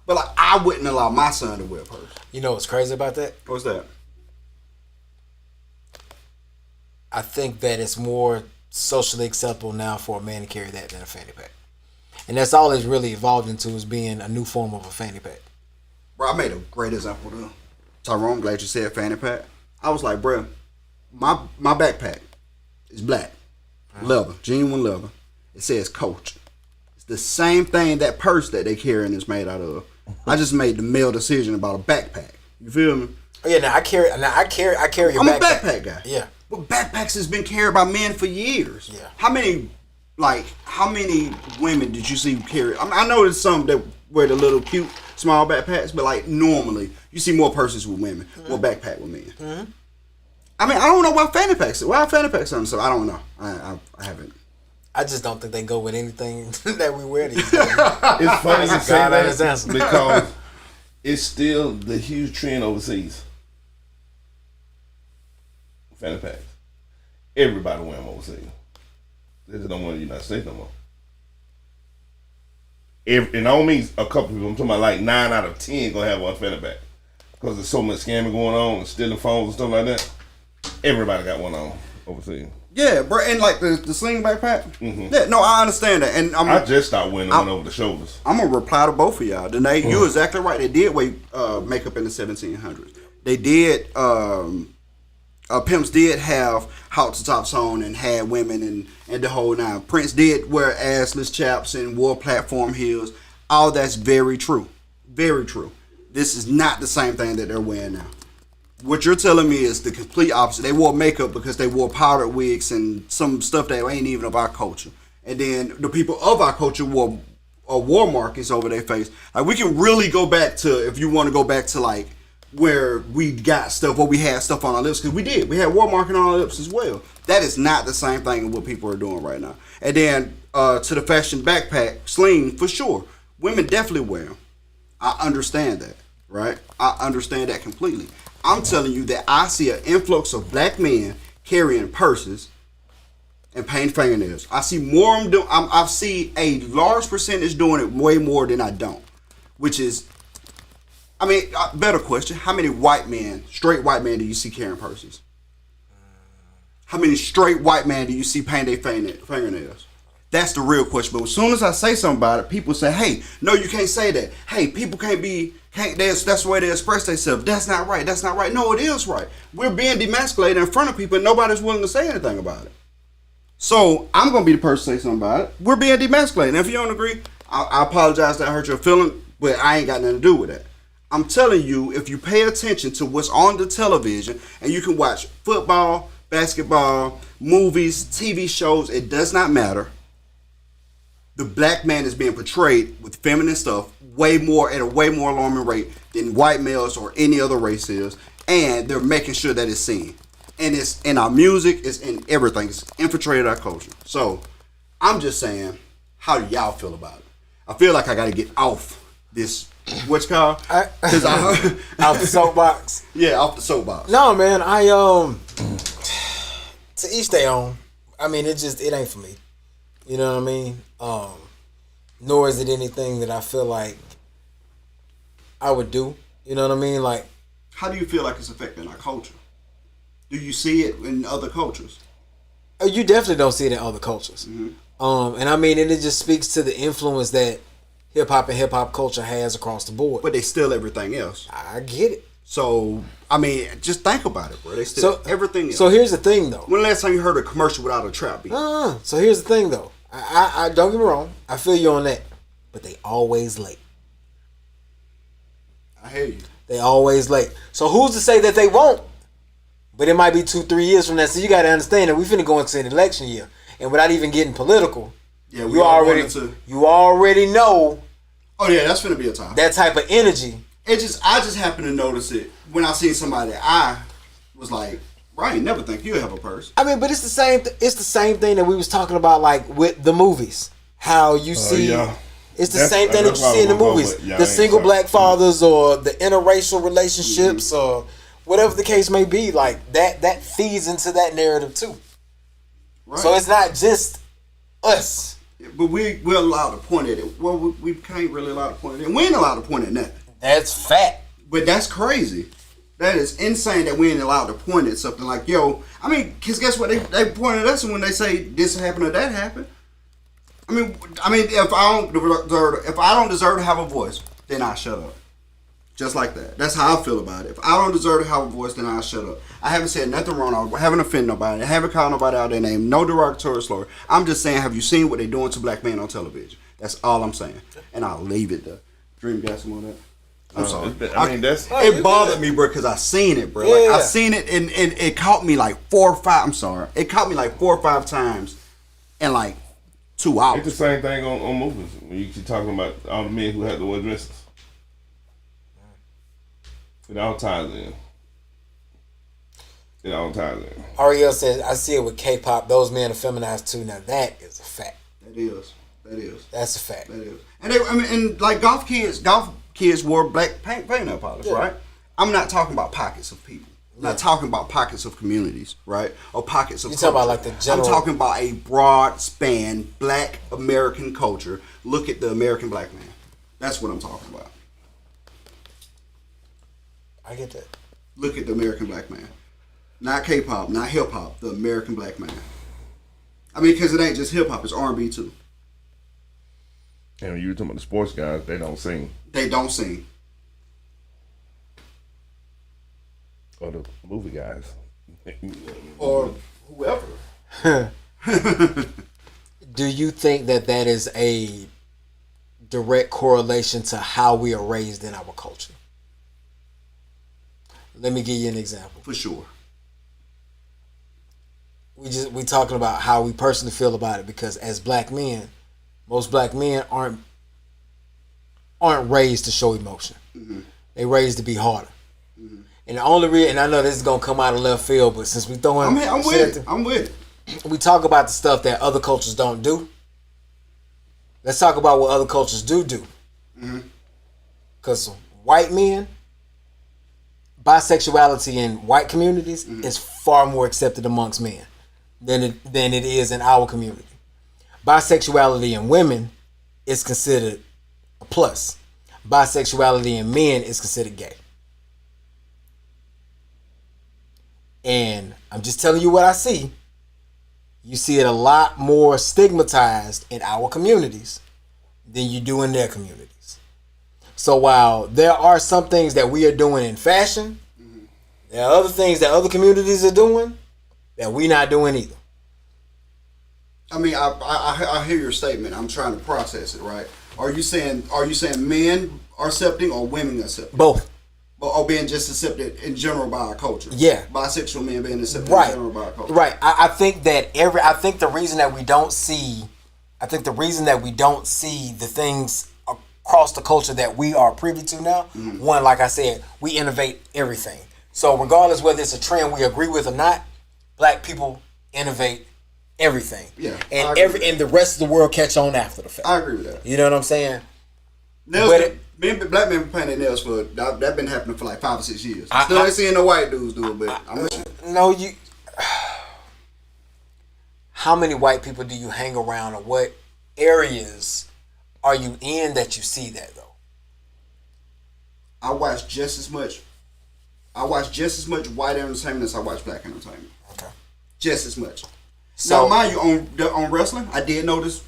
But like, I wouldn't allow my son to wear a purse. You know what's crazy about that? What's that? I think that it's more socially acceptable now for a man to carry that than a fanny pack. And that's all it's really evolved into, is being a new form of a fanny pack. Bro, I made a great example though. Tyrone, glad you said fanny pack. I was like, bro, my backpack is black. Leather, genuine leather. It says Coach. It's the same thing that purse that they carrying is made out of. I just made the male decision about a backpack. You feel me? Oh yeah, I carry your backpack. I'm a backpack guy. Yeah. But backpacks has been carried by men for years. Yeah. How many women did you see carry? I know there's some that wear the little cute small backpacks, but like normally you see more purses with women, more backpack with men. Mm-hmm. I mean, I don't know why fanny packs on, so I don't know. I haven't. I just don't think they go with anything that we wear these days. It's funny you say that because it's still the huge trend overseas. Fanny packs. Everybody wear them overseas. They just don't want the United States no more. And I don't mean a couple people. I'm talking about like 9 out of 10 gonna have one fanny pack because there's so much scamming going on and stealing phones and stuff like that. Everybody got one on overseas. Yeah, bro, and like the sling backpack. Mm-hmm. Yeah, no, I understand that, and I just started wearing one over the shoulders. I'm gonna reply to both of y'all. Danae, you're exactly right. They did wear makeup in the 1700s. They did. Pimps did have halter tops on and had women and the whole nine. Prince did wear assless chaps and wore platform heels. All that's very true. Very true. This is not the same thing that they're wearing now. What you're telling me is the complete opposite. They wore makeup because they wore powdered wigs and some stuff that ain't even of our culture. And then the people of our culture wore war markings over their face. Like, we can really go back to, if you want to go back to like where we got stuff, where we had stuff on our lips, because we did. We had war marking on our lips as well. That is not the same thing as what people are doing right now. And then to the fashion backpack, sling, for sure. Women definitely wear them. I understand that, right? I understand that completely. I'm telling you that I see an influx of black men carrying purses and painting fingernails. I see more of them doing. I see a large percentage doing it way more than I don't, which is, I mean, better question. How many straight white men do you see carrying purses? How many straight white men do you see painting their fingernails? That's the real question. But as soon as I say something about it, people say, hey, no, you can't say that. Hey, people that's the way they express themselves. That's not right. That's not right. No, it is right. We're being demasculated in front of people and nobody's willing to say anything about it. So I'm going to be the person to say something about it. We're being demasculated. And if you don't agree, I apologize that I hurt your feeling, but I ain't got nothing to do with that. I'm telling you, if you pay attention to what's on the television, and you can watch football, basketball, movies, TV shows, it does not matter. The black man is being portrayed with feminine stuff at a way more alarming rate than white males or any other race is, and they're making sure that it's seen. And it's in our music, it's in everything. It's infiltrated our culture. So, I'm just saying, how do y'all feel about it? I feel like I got to get off this, what's called? Off the soapbox. Yeah, off the soapbox. No, man, to each their own. I mean, it ain't for me. You know what I mean? Nor is it anything that I feel like I would do. You know what I mean? Like, how do you feel like it's affecting our culture? Do you see it in other cultures? You definitely don't see it in other cultures. Mm-hmm. And I mean, and it just speaks to the influence that hip hop culture has across the board. But they steal everything else. I get it. So, I mean, just think about it, bro. They steal everything else. So here's the thing, though. When the last time you heard a commercial without a trap beat? So here's the thing, though. I don't get me wrong. I feel you on that. But they always late. I hear you. They always late. So who's to say that they won't? But it might be 2-3 years from now. So you got to understand that we finna go into an election year. And without even getting political, yeah, you already know. Oh yeah, that's finna be a time. That type of energy. I just happened to notice it when I seen somebody. I was like, I ain't never think you have a purse. I mean, but it's the same. It's the same thing that we was talking about, like with the movies. How you see, it's the same thing that you see in the movies. The single black fathers, or the interracial relationships, or whatever the case may be. Like that feeds into that narrative too. Right. So it's not just us. But we're allowed to point at it. Well, we can't really allow to point at it. And we ain't allowed to point at nothing. That's fact. But that's crazy. That is insane that we ain't allowed to point at something like, yo, I mean, because guess what? They point at us when they say this happened or that happened. I mean, if I don't deserve to have a voice, then I shut up. Just like that. That's how I feel about it. If I don't deserve to have a voice, then I shut up. I haven't said nothing wrong. I haven't offended nobody. I haven't called nobody out their name. No derogatory slur. I'm just saying, have you seen what they're doing to black men on television? That's all I'm saying. And I'll leave it there. Dream got some on that. I'm sorry. I mean, it bothered me, bro, because I seen it, bro. Like, I seen it, and it caught me like 4 or 5. I'm sorry. It caught me like 4 or 5 times in like 2 hours. It's the same thing on movies. When you keep talking about all the men who had to wear dresses. It all ties in. Ariel says, I see it with K-pop. Those men are feminized too. Now that is a fact. That is. That's a fact. That is. And like golf kids wore black paint nail polish, right? I'm not talking about pockets of people. I'm not talking about pockets of communities, right? Or pockets of culture. Talking about like the general. I'm talking about a broad span black American culture. Look at the American black man. That's what I'm talking about. I get that. Look at the American black man. Not K-pop, not hip-hop, the American black man. I mean, because it ain't just hip-hop, it's R&B too. And when you were talking about the sports guys, they don't sing. They don't sing. Or the movie guys. Or whoever. Do you think that is a direct correlation to how we are raised in our culture? Let me give you an example. For sure. We talking about how we personally feel about it, because as black men, most black men aren't raised to show emotion. Mm-hmm. They raised to be harder. Mm-hmm. And the only reason, and I know this is gonna come out of left field, but since we throwing, I'm with it. We talk about the stuff that other cultures don't do. Let's talk about what other cultures do. Because white men, bisexuality in white communities is far more accepted amongst men than it is in our community. Bisexuality in women is considered a plus. Bisexuality in men is considered gay. And I'm just telling you what I see. You see it a lot more stigmatized in our communities than you do in their communities. So while there are some things that we are doing in fashion, there are other things that other communities are doing that we're not doing either. I mean, I hear your statement. I'm trying to process it, right? Are you saying men are accepting or women accepting? Both. Or being just accepted in general by our culture? Yeah. Bisexual men being accepted Right. in general by our culture. Right. I think the reason that we don't see the things across the culture that we are privy to now, one, like I said, we innovate everything. So regardless whether it's a trend we agree with or not, black people innovate everything. Yeah. And the rest of the world catch on after the fact. I agree with that. You know what I'm saying? Nails, black men paint their nails for that been happening for like 5 or 6 years. Still ain't seeing no white dudes do it, but I'm with you. No, you. How many white people do you hang around, or what areas are you in that you see that though? I watch just as much white entertainment as I watch black entertainment. Okay. Just as much. So, now, mind you, on wrestling, I did notice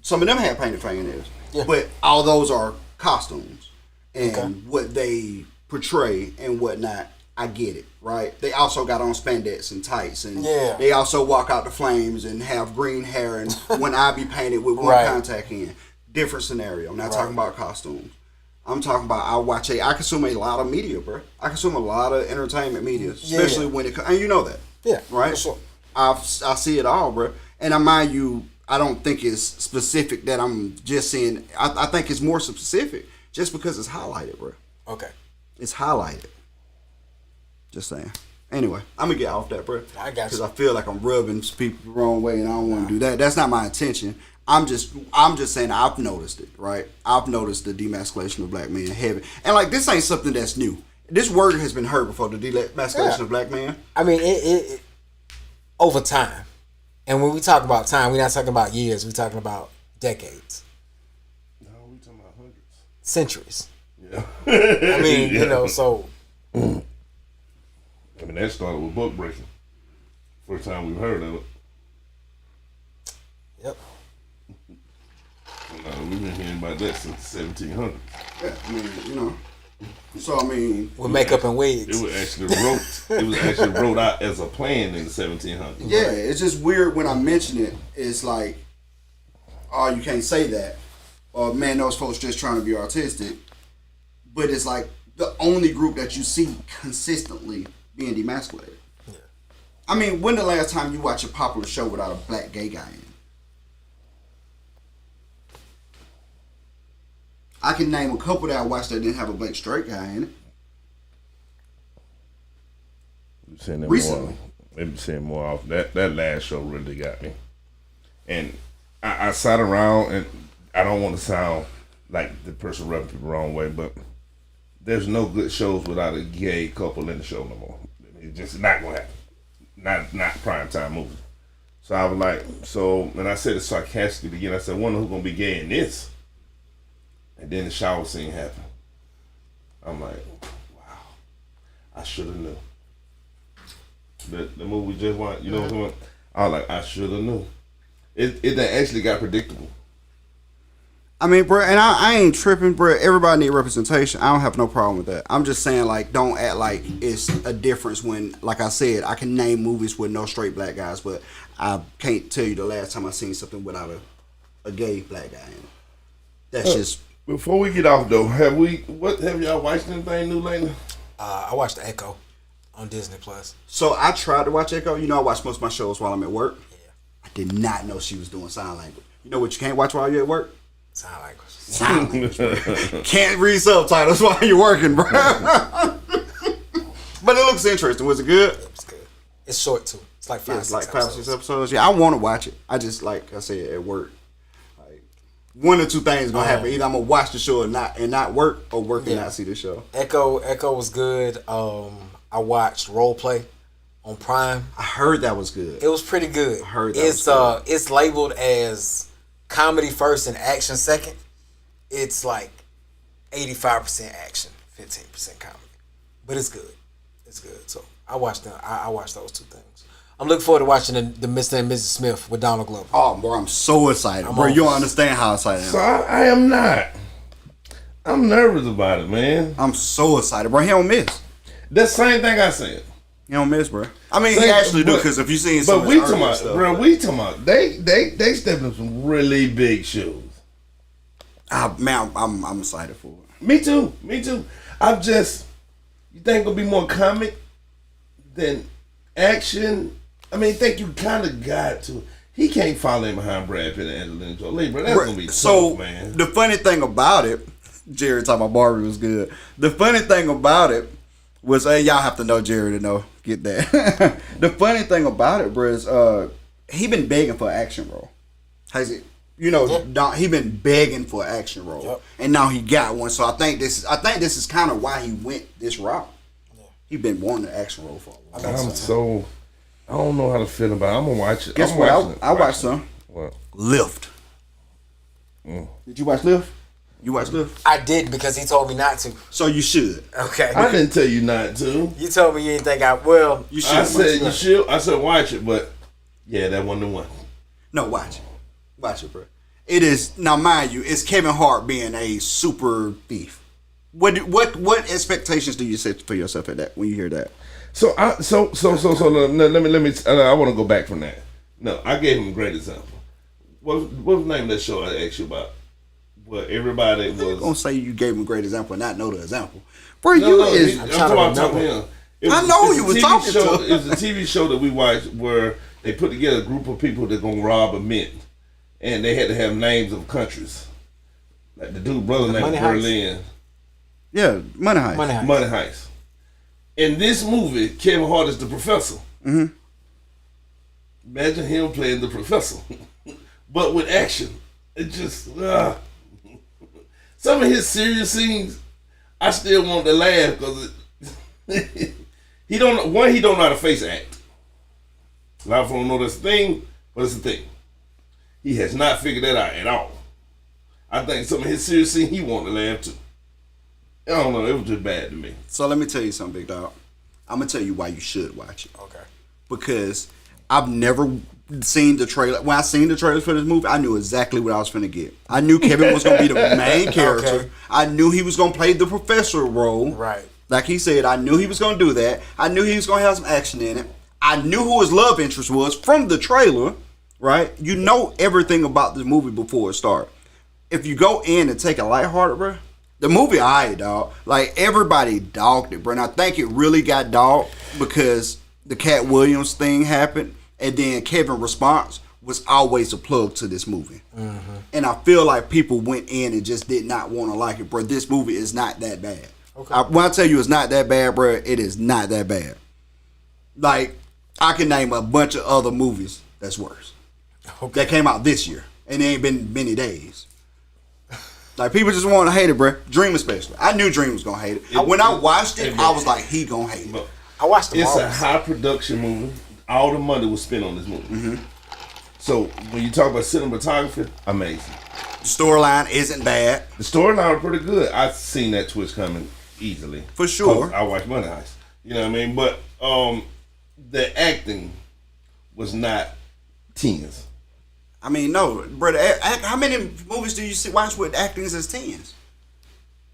some of them had painted fingernails. Yeah. But all those are costumes and Okay. what they portray and whatnot. I get it, right? They also got on spandex and tights, and they also walk out the flames and have green hair, and when I be painted with one contact in. Different scenario. I'm not talking about costumes. I'm talking about I consume a lot of media, bro. I consume a lot of entertainment media, especially when it comes, and you know that. Yeah, right? for sure. I see it all, bro. And I mind you, I don't think it's specific that I'm just seeing. I think it's more specific just because it's highlighted, bro. Okay. It's highlighted. Just saying. Anyway, I'm gonna get off that, bro. I got you. Because I feel like I'm rubbing people the wrong way, and I don't want to do that. That's not my intention. I'm just saying I've noticed it, right? I've noticed the demasculation of black men heavy, and like this ain't something that's new. This word has been heard before. The demasculation of black men. I mean, it over time, and when we talk about time, we're not talking about years. We're talking about decades. No, we talking about hundreds. Centuries. Yeah. I mean, you know, so. I mean, that started with book breaking. First time we've heard of it. Yep. We've been hearing about that since the 1700s. Yeah, I mean, you know. So I mean, with makeup and wigs. It was actually wrote out as a plan in the 1700s. Yeah, it's just weird when I mention it. It's like, oh, you can't say that, or man, those folks just trying to be artistic. But it's like the only group that you see consistently being demasculated. Yeah. I mean, when the last time you watch a popular show without a black gay guy in it? I can name a couple that I watched that didn't have a black straight guy in it. Recently. Maybe seeing more off that last show really got me. And I sat around, and I don't want to sound like the person rubbing people the wrong way, but there's no good shows without a gay couple in the show no more. It's just not gonna happen. Not prime time movie. So I was like, and I said it sarcastically again. I said, I wonder who's gonna be gay in this. And then the shower scene happened. I'm like, wow, I should have knew. The movie just went, you know what I'm saying? I was like, I should have knew. It actually got predictable. I mean, bro, and I ain't tripping, bro. Everybody need representation. I don't have no problem with that. I'm just saying, like, don't act like it's a difference when, like I said, I can name movies with no straight black guys, but I can't tell you the last time I seen something without a gay black guy in it. That's just... Before we get off though, have y'all watched anything new lately? I watched The Echo on Disney Plus. So I tried to watch Echo. You know, I watch most of my shows while I'm at work. Yeah. I did not know she was doing sign language. You know what you can't watch while you're at work? Sign language. Sign language, bro. Can't read subtitles while you're working, bro. But it looks interesting. Was it good? It was good. It's short too. It's like 5 or 6 episodes. Yeah, I want to watch it. I just, like I said, at work. One or two things gonna happen. Either I'm gonna watch the show and not work, or work and not see the show. Echo was good. I watched Role Play on Prime. I heard that was good. It was pretty good. I heard that was good. It's labeled as comedy first and action second. It's like 85% action, 15% comedy, but it's good. It's good. So I watched them. I watched those two things. I'm looking forward to watching the Mr. and Mrs. Smith with Donald Glover. Oh, bro, I'm so excited. Bro, you don't understand how excited I am. So I am not. I'm nervous about it, man. I'm so excited, bro. He don't miss. The same thing I said. He don't miss, bro. I mean, he actually do, because if you seen some but we talking about, bro, we talking about they stepped in some really big shoes. Man, I'm excited for it. Me too. I'm just, you think it'll be more comic than action? I mean, I think you kind of got to. He can't follow in behind Brad Pitt and Angelina Jolie, bro. That's gonna be tough, man. The funny thing about it, Jerry talking about Barbie was good. The funny thing about it was, hey, y'all have to know Jerry to know. Get that. The funny thing about it, bro, is he been begging for an action role. Has it? You know, he been begging for an action role, and now he got one. So I think this is kind of why he went this route. Yeah. He been wanting an action role for a while. I don't know how to feel about it. I'm gonna watch it. Guess what? I watched some. What? Lift. Did you watch Lift? You watched Lift? I did because he told me not to. So you should. Okay. I didn't tell you not to. You told me you didn't think I will. You should. I said you should. I said watch it, but yeah, that wasn't the one. No, watch it. Watch it, bro. It is, now mind you, it's Kevin Hart being a super thief. What expectations do you set for yourself at that when you hear that? So let me. I want to go back from that. No, I gave him a great example. What was the name of that show I asked you about? Where everybody was. I'm gonna say you gave him a great example and not know the example. Bro, I'm talking about him. I know you was talking to him. It was a TV show that we watched where they put together a group of people that gonna rob a mint, and they had to have names of countries. Like the dude brother named Berlin. Yeah, Money Heist. Money Heist. In this movie, Kevin Hart is the professor. Mm-hmm. Imagine him playing the professor, but with action. It just some of his serious scenes, I still want to laugh because he don't know how to face act. A lot of people don't know this thing, but it's a thing. He has not figured that out at all. I think some of his serious scenes he wanted to laugh too. I don't know. It was just bad to me. So let me tell you something, big dog. I'm gonna tell you why you should watch it. Okay. Because I've never seen the trailer. When I seen the trailers for this movie, I knew exactly what I was finna get. I knew Kevin was gonna be the main character. Okay. I knew he was gonna play the professor role. Right. Like he said, I knew he was gonna do that. I knew he was gonna have some action in it. I knew who his love interest was from the trailer. Right? You know everything about the movie before it starts. If you go in and take it lighthearted, bro, the movie, alright, dog. Like, everybody dogged it, bro. And I think it really got dogged because the Cat Williams thing happened, and then Kevin's response was always a plug to this movie. Mm-hmm. And I feel like people went in and just did not want to like it, bro. This movie is not that bad. Okay. When I tell you it's not that bad, bro, it is not that bad. Like, I can name a bunch of other movies that's worse. Okay. That came out this year, and it ain't been many days. Like, people just want to hate it, bro. Dream especially. I knew Dream was gonna hate it. When I watched it, I was like, he gonna hate it. I watched the It's a high production movie. All the money was spent on this movie. Mm-hmm. So when you talk about cinematography, amazing. The storyline isn't bad. The storyline was pretty good. I've seen that twist coming easily. For sure. I watched Money Heist. You know what I mean? But the acting was not tens. I mean, no, brother. How many movies do you watch with actings as tens?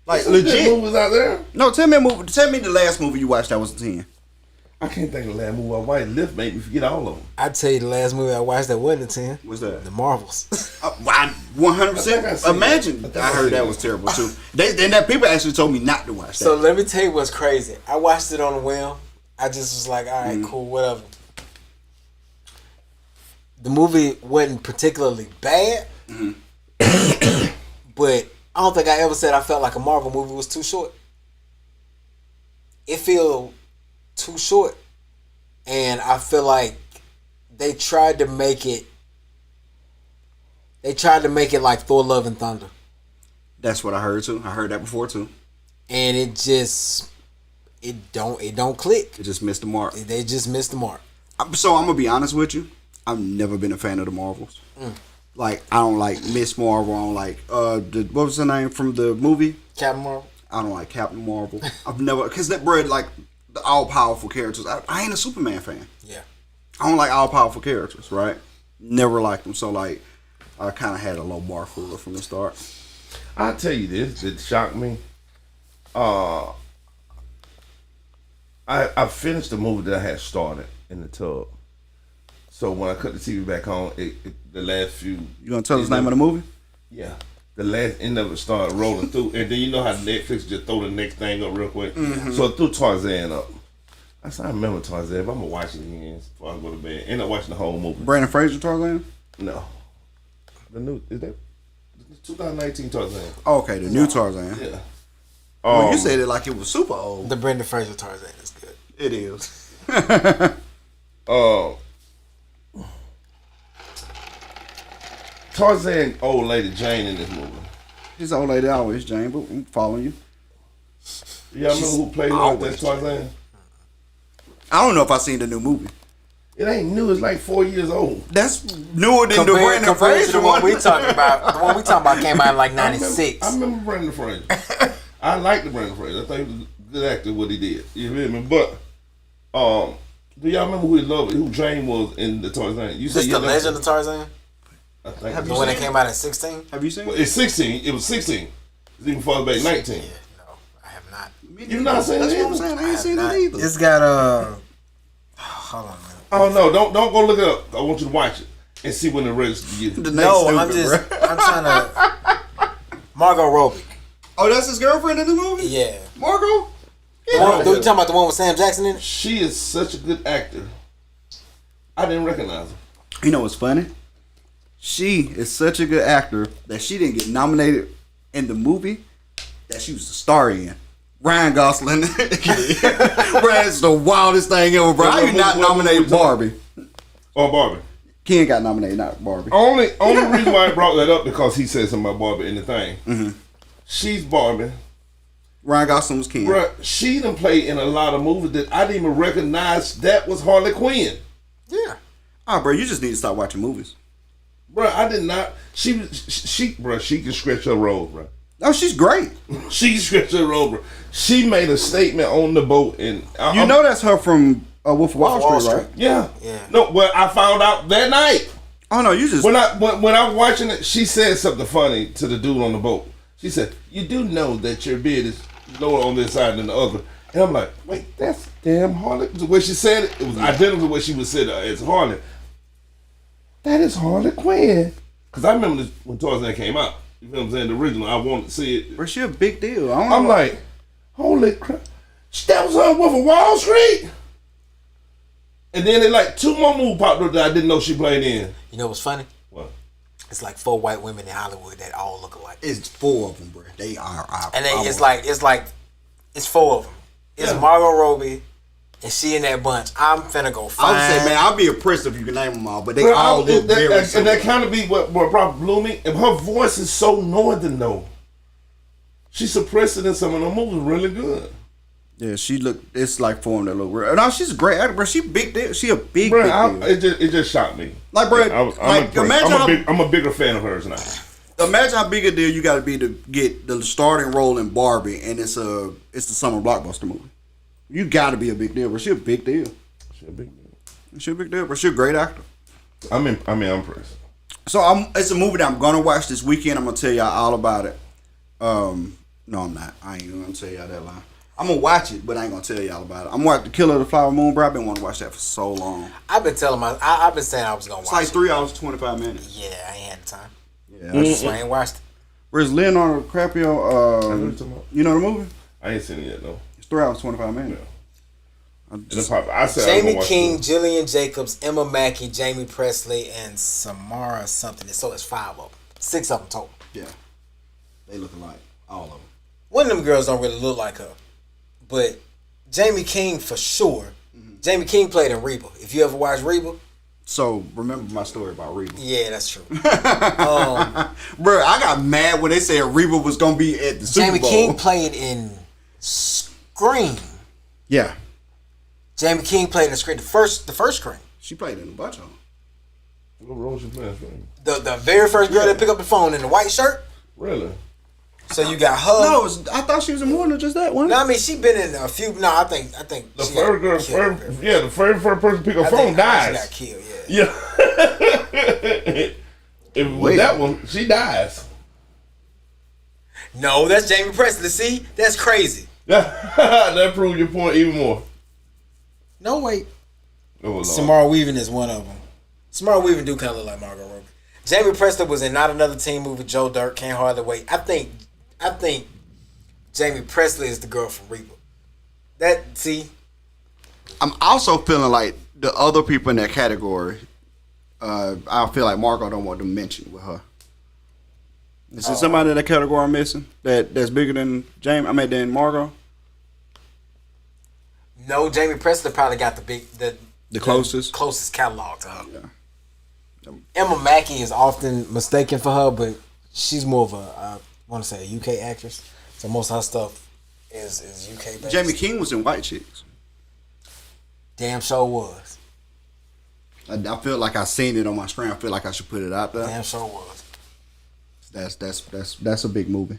Like, There's legit movies out there. No, tell me the last movie you watched that was a 10. I can't think of the last movie I watched. Lift made me forget all of them. I'd tell you the last movie I watched that wasn't a 10. What's that? The Marvels. 100%. Imagine. I heard that was terrible too. That people actually told me not to watch that. So let me tell you what's crazy. I watched it on a whim. I just was like, all right, cool, whatever. The movie wasn't particularly bad, but I don't think I ever said I felt like a Marvel movie was too short. It feel too short, and I feel like they tried to make it. They tried to make it like Thor: Love and Thunder. That's what I heard too. I heard that before too. And it don't click. It just missed the mark. They just missed the mark. So I'm gonna be honest with you. I've never been a fan of the Marvels. Like, I don't like Miss Marvel. I don't like what was her name from the movie? Captain Marvel. I don't like Captain Marvel. I've never, because that bred like the all powerful characters. I ain't a Superman fan. Yeah. I don't like all powerful characters, right? Never liked them. So like, I kind of had a low bar for it from the start. I'll tell you this, it shocked me. I finished the movie that I had started in the tub. So when I cut the TV back on, the last few... You gonna tell us the name of the movie? Yeah. the last end of it started rolling through, and then you know how Netflix just throw the next thing up real quick. So I threw Tarzan up. I said, I remember Tarzan, but I'm gonna watch it again before I go to bed. End up watching the whole movie. Brandon Fraser Tarzan? No, the new is that 2019 Tarzan? Oh, okay, the new Tarzan. Yeah. Well, you said it like it was super old. The Brendan Fraser Tarzan is good. It is. Tarzan, old lady Jane in this movie. This old lady always, Jane, but I'm following you. Y'all remember who played her as Tarzan? I don't know if I seen the new movie. It ain't new. It's like 4 years old. That's newer than the Brandon Compared to Fraser the one one. we talking about. The one we talking about came out in like '96. I remember Brendan Fraser. I like the Brendan Fraser. I think he was a good actor what he did. You feel me? But do y'all remember who Jane was in the Tarzan? You Is this said the Legend of Tarzan? I think Have The you one seen that it? came out in '16? Have you seen well, it? it's 16. It was 16. It's even farther back 19. Yeah, no, I have not. You not saying That's it what I'm either? saying. I ain't seen not. it either. It's got hold on a minute. Oh no! Don't go look it up. I want you to watch it and see when it registers you. The No, next I'm stupid, just bruh. I'm trying to. Margot Robbie. Oh, that's his girlfriend in the movie? Yeah. Margot? The one, you talking about the one with Sam Jackson in it? She is such a good actor. I didn't recognize her. You know what's funny? She is such a good actor that she didn't get nominated in the movie that she was the star in. Ryan Gosling. Bro, that's the wildest thing ever, bro. How you not nominated Barbie? Or Barbie. Ken got nominated, not Barbie. Only reason why I brought that up because he said something about Barbie in the thing. She's Barbie. Ryan Gosling was Ken. Bruh, she done played in a lot of movies that I didn't even recognize that was Harley Quinn. Yeah. Oh, bro, you just need to start watching movies. Bruh, I did not. She can stretch her role, bruh. Oh, she's great. She can stretch her role, bruh. She made a statement on the boat, and You know that's her from Wolf of Wall Street, right? yeah, Yeah. No, well, I found out that night Oh, no, you just... when I was watching it. She said something funny to the dude on the boat. She said, "You do know that your beard is lower on this side than the other." And I'm like, "Wait, that's damn Harley." The way she said it, it was identical to what she would say as Harley. That is Harley Quinn. Because I remember this when Tarzan came out. You know what I'm saying? The original, I wanted to see it. Bro, she a big deal. I don't know. I'm like, holy crap. That was her Wolf of Wall Street. And then like 2 more movies popped up that I didn't know she played in. You know what's funny? What? It's like 4 white women in Hollywood that all look alike. It's 4 of them, bro. They are... And then it's 4 of them. It's Yeah. Margot Robbie, and she in that bunch. I'm finna go I find. would say, man, I'd be impressed if you can name them all, but they Bro, all look very and similar. that kind of be what probably blew me. And her voice is so northern though. She suppressed it in some of the movies really good. Yeah, she look. It's like for them that look real. No, she's a great actor, bro. She big deal. She a big, Bro, big deal. it just shocked me. Like, bro, I'm like, imagine I'm a bigger fan of hers now. Imagine how big a deal you got to be to get the starting role in Barbie, and it's the summer blockbuster movie. You got to be a big deal, bro. She a big deal. She a big deal. She a big deal, bro. She a great actor. I'm impressed. So it's a movie that I'm gonna watch this weekend. I'm gonna tell y'all all about it. No, I'm not. I ain't gonna tell y'all that lie. I'm gonna watch it, but I ain't gonna tell y'all about it. I'm watching The Killer of the Flower Moon, bro. I've been wanting to watch that for so long. I've been telling I've been saying I was gonna It's watch like 3 hours 25 minutes. it. Yeah, I ain't had the time. Yeah. So I ain't watched it. Where's Leonardo DiCaprio? You know the movie? I ain't seen it yet though. It's 3 hours 25 minutes. And I said I was Jamie gonna watch King, it. Jillian Jacobs, Emma Mackey, Jamie Presley, and Samara something. So it's 5 of them. 6 of them total. Yeah. They look alike. All of them. One of them girls don't really look like her, but Jamie King for sure. Jamie King played in Reba. If you ever watched Reba, So remember my story about Reba. yeah, that's true. Bro, I got mad when they said Reba was gonna be at the Super Jamie Bowl. King played in Scream. Yeah. Jamie King played in Scream, the first Scream. She played in a bunch of them. What role she playing for? The very first girl that picked up the phone in the white shirt. Really? So you got her. No, I thought she was in more than just that one. No, I mean she been in a few. No, I think The she first girl, got killed. the very first person to pick up I phone think She got dies. killed. Yeah. Yeah. If with that one, she dies. No, that's Jamie Presley. See, that's crazy. That proves your point even more. No wait. Oh, Lord. Samara Weaving is one of them. Samara Weaving do kind of look like Margot Robbie. Jamie Presley was in Not Another Teen Movie. Joe Dirt, Can't Hardly Wait. I think Jamie Presley is the girl from Reba. I'm also feeling like the other people in that category. I feel like Margot don't want to mention with her. Is there somebody in that category I'm missing that's bigger than Jamie? Than Margot. No, Jamie Presley probably got the closest catalog to her. Yeah. Emma Mackey is often mistaken for her, but she's more of I want to say a UK actress. So most of her stuff is UK based. Jamie King was in White Chicks. Damn sure was. I feel like I seen it on my screen. I feel like I should put it out there. Damn sure was. That's a big movie.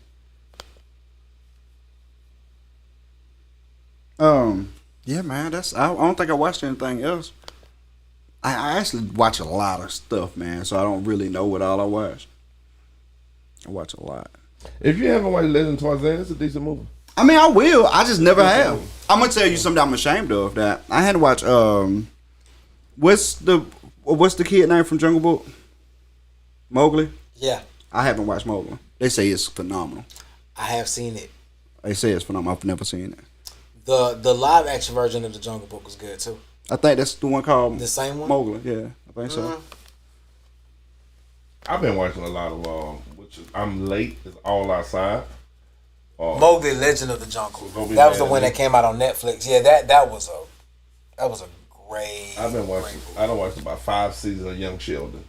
Yeah, man. I don't think I watched anything else. I actually watch a lot of stuff, man. So I don't really know what all I watched. I watch a lot. If you haven't watched Legend of Tarzan, it's a decent movie. I will. I just never have. I'm gonna tell you something I'm ashamed of. That I had to watch. What's the kid name from Jungle Book? Mowgli. Yeah, I haven't watched Mowgli. They say it's phenomenal. I have seen it. They say it's phenomenal. I've never seen it. The live action version of the Jungle Book was good too. I think that's the one called the same one. Mowgli. Yeah, I think so. I've been watching a lot of which is I'm Late is All Outside. Mowgli Legend of the Jungle. That was the one that came out on Netflix. Yeah, that was a great. I've been watching. I done watched about 5 seasons of Young Sheldon.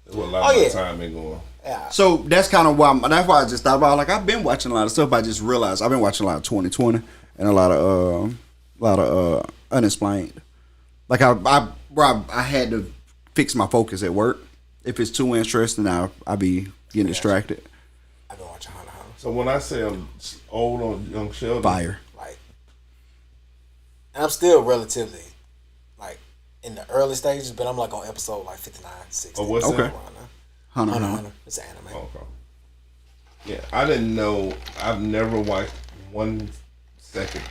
That's what a lot of my time been going. Yeah. So that's kind of why. That's why I just thought about I've been watching a lot of stuff. But I just realized I've been watching a lot of 2020 and a lot of Unexplained. Like I had to fix my focus at work. If it's too interesting, I'll be getting distracted. I've been watching Hunter x Hunter. So when I say I'm old on Young Sheldon, Fire. Like, and I'm still relatively like in the early stages, but I'm like on episode like 59, 60. Oh, what's that? Hunter x Hunter. It's an anime. Oh, okay. Yeah, I didn't know. I've never watched 1 second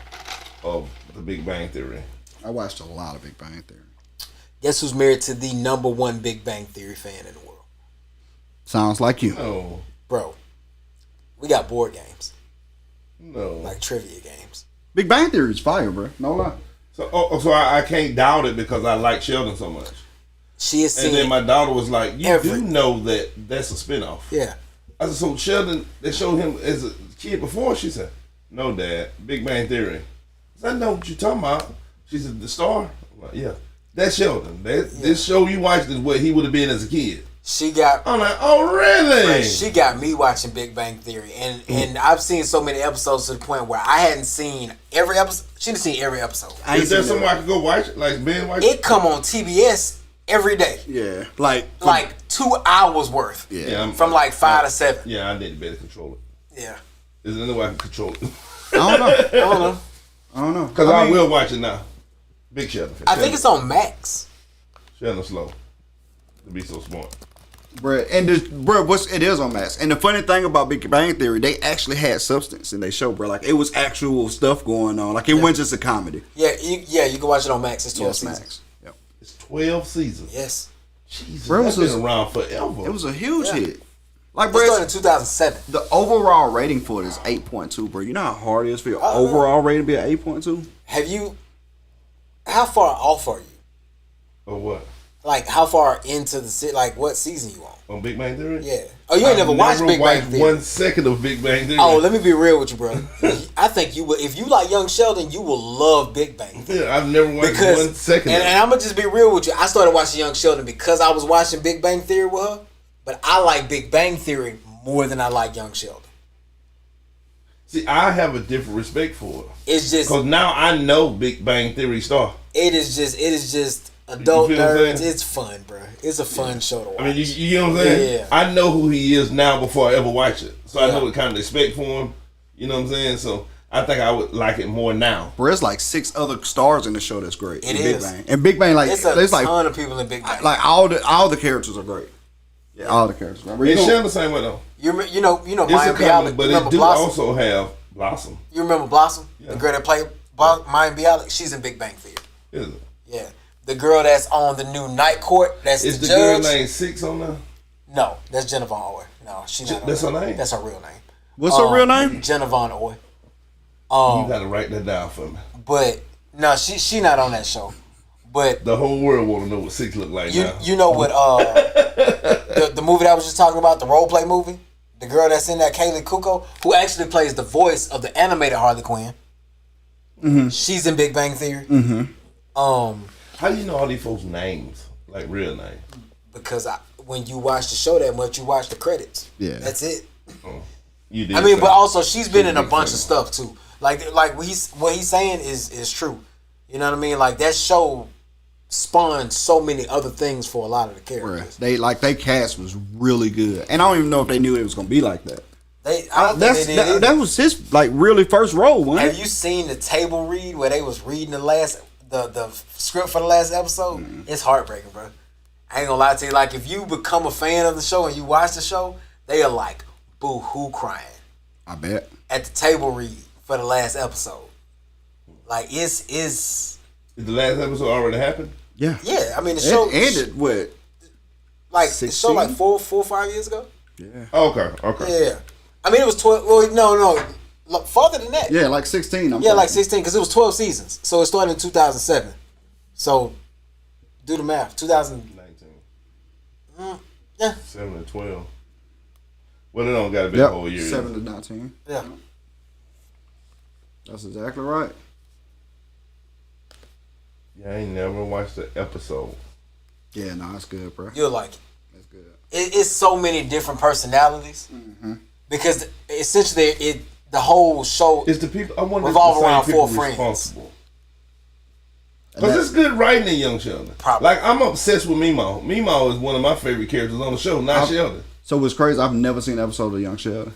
of The Big Bang Theory. I watched a lot of Big Bang Theory. Guess who's married to the #1 Big Bang Theory fan in the world? Sounds like you. No. Bro, we got board games. No. Like trivia games. Big Bang Theory is fire, bro. No lie. So I can't doubt it because I like Sheldon so much. She is seen. And then my daughter was like, "You every- do know that's a spinoff." Yeah. I said, "So Sheldon, they showed him as a kid before." She said, "No, Dad. Big Bang Theory." I said, "I know what you're talking about." She said, "The star." I'm like, "Yeah, that's Sheldon. This show you watched is what he would have been as a kid." She got. I'm like, "Oh, really?" Right, she got me watching Big Bang Theory, and I've seen so many episodes to the point where I hadn't seen every episode. She didn't see every episode. Is there somewhere I could go watch it? Like Ben watch It come on TBS every day. Yeah, like 2 hours worth. Yeah, from like 5 to 7. Yeah, I need to better control it. Yeah. Is there any way I can control it? I don't know. I don't know. Because I will watch it now. Big Sheldon. I think it's on Max. Sheldon slow. To be so smart. Bruh, it is on Max. And the funny thing about Big Bang Theory, they actually had substance in their show, bro. Like, it was actual stuff going on. Like, it wasn't just a comedy. Yeah, you can watch it on Max. It's 12 seasons. Max. Yep. It's 12 seasons. Yes. Jesus, Bro, that's been around forever. It was a huge hit. Like, It bro, started in 2007. the overall rating for it is 8.2, bro. You know how hard it is for your overall rating to be at 8.2? How far off are you? Or what? Like, how far into like, what season you on? On Big Bang Theory? Yeah. Oh, you ain't never watched Big Bang Theory? 1 second of Big Bang Theory. Oh, let me be real with you, bro. I think you will. If you like Young Sheldon, you will love Big Bang Theory. Yeah, I've never watched 1 second. And I'm gonna just be real with you. I started watching Young Sheldon because I was watching Big Bang Theory with her. But I like Big Bang Theory more than I like Young Sheldon. See, I have a different respect for it. It's just because now I know Big Bang Theory star. It is just adult nerds. It's fun, bro. It's a fun show to watch. I mean, you know what I'm saying? Yeah. I know who he is now before I ever watch it, so I know what kind of respect for him. You know what I'm saying? So I think I would like it more now. Bro, there's like 6 other stars in the show that's great. It in is. Big Bang. And Big Bang, like, it's there's like ton of people in Big Bang. Like all the characters are great. Yeah, all the characters. It's Sheldon the same way though. You know, It's Maya a comedy, Bialik. but You it remember do Blossom? also have Blossom. You remember Blossom? Yeah. The girl that played Maya Bialik? She's in Big Bang Theory. Is it? Yeah. The girl that's on the new Night Court, that's Is the the girl judge. named Six on there? No, that's Jenna Von Oy. No, she's not. That's her name? That's her real name. What's her real name? Jenna Von Oy. You gotta write that down for me. But no, she not on that show. But The whole world want to know what Six look like now. you know what? The movie that I was just talking about, the role play movie. The girl that's in that, Kaylee Kuko, who actually plays the voice of the animated Harley Quinn. Mm-hmm. She's in Big Bang Theory. Mm-hmm. How do you know all these folks' names, like real names? Because when you watch the show that much, you watch the credits. Yeah, that's it. You did. I mean, but also she's been in a bunch of stuff too. Like what he's saying is true. You know what I mean? Like that show spawned so many other things for a lot of the characters. They cast was really good, and I don't even know if they knew it was gonna be like that. That was his like really first role. Wasn't Have you seen the table read where they was reading the script for the last episode? Mm-hmm. It's heartbreaking, bro. I ain't gonna lie to you. Like if you become a fan of the show and you watch the show, they are like boo-hoo crying. I bet at the table read for the last episode. Like it's Did the last episode already happen? Yeah. Yeah, I mean the show ended what? Like 16? The show like 4 or 5 years ago. Yeah. Okay. Yeah. I mean it was 12. Well, no, farther than that. Yeah, like 16. Like 16 because it was 12 seasons. So it started in 2007. So do the math. 2019. Yeah. 7 to 12. Well, it don't got to be a whole year. 7 to 19. Yeah. That's exactly right. Yeah, I ain't never watched the episode. Yeah, no, it's good, bro. You'll like it. It's good. It's so many different personalities because essentially the whole show is the people. I wonder revolve if the around same people 4 friends. Responsible. Because it's good writing in Young Sheldon. Probably. Like I'm obsessed with Mimo. Mimo is one of my favorite characters on the show. Not Sheldon. So what's crazy? I've never seen an episode of Young Sheldon.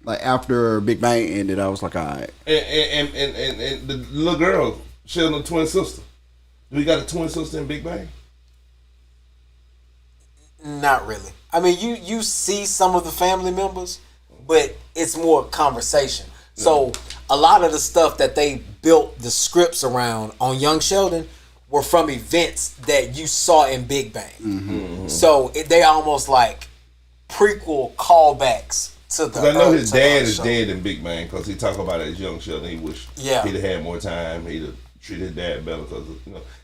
Like after Big Bang ended, I was like, all right. And the little girl, Sheldon's twin sister. Do we got a twin sister in Big Bang? Not really. I mean, you see some of the family members, but it's more conversation. So a lot of the stuff that they built the scripts around on Young Sheldon were from events that you saw in Big Bang. Mm-hmm. So they almost like prequel callbacks to the. I know his dad is dead in Big Bang because he talk about it as Young Sheldon. He wish he'd have had more time. He'd have treated his dad better because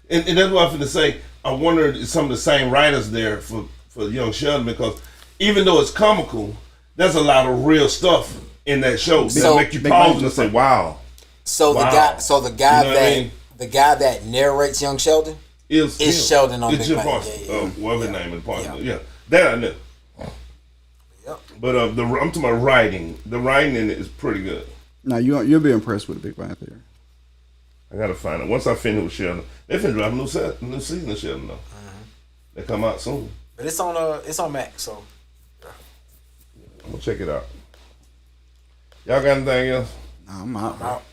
and that's what I'm going to say. I wonder if some of the same writers there for Young Sheldon because even though it's comical, there's a lot of real stuff in that show that make you pause and say, "Wow." So the guy that narrates Young Sheldon is Sheldon on Big Bang. Whatever name is Parson. Yeah, that I know. Yep. But I'm talking about writing. The writing in it is pretty good. Now you'll be impressed with the Big Bang Theory. I gotta find it. Once I finish with Sheldon, they finna drop a new season of Sheldon though. Mm-hmm. They come out soon. But it's on Max, so I'm gonna check it out. Y'all got anything else? No, I'm out.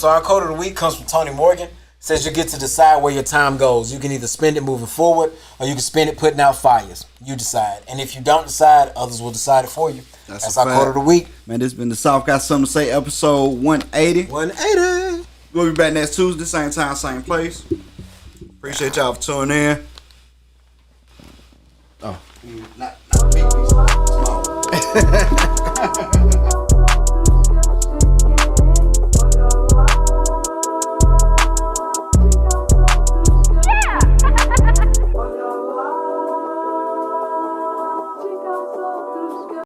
So our quote of the week comes from Tony Morgan. Says you get to decide where your time goes. You can either spend it moving forward or you can spend it putting out fires. You decide. And if you don't decide, others will decide it for you. That's our quote of the week. Man, this has been the South Got Something to Say episode 180. 180. We'll be back next Tuesday, same time, same place. Appreciate y'all for tuning in. Oh. Not big, small.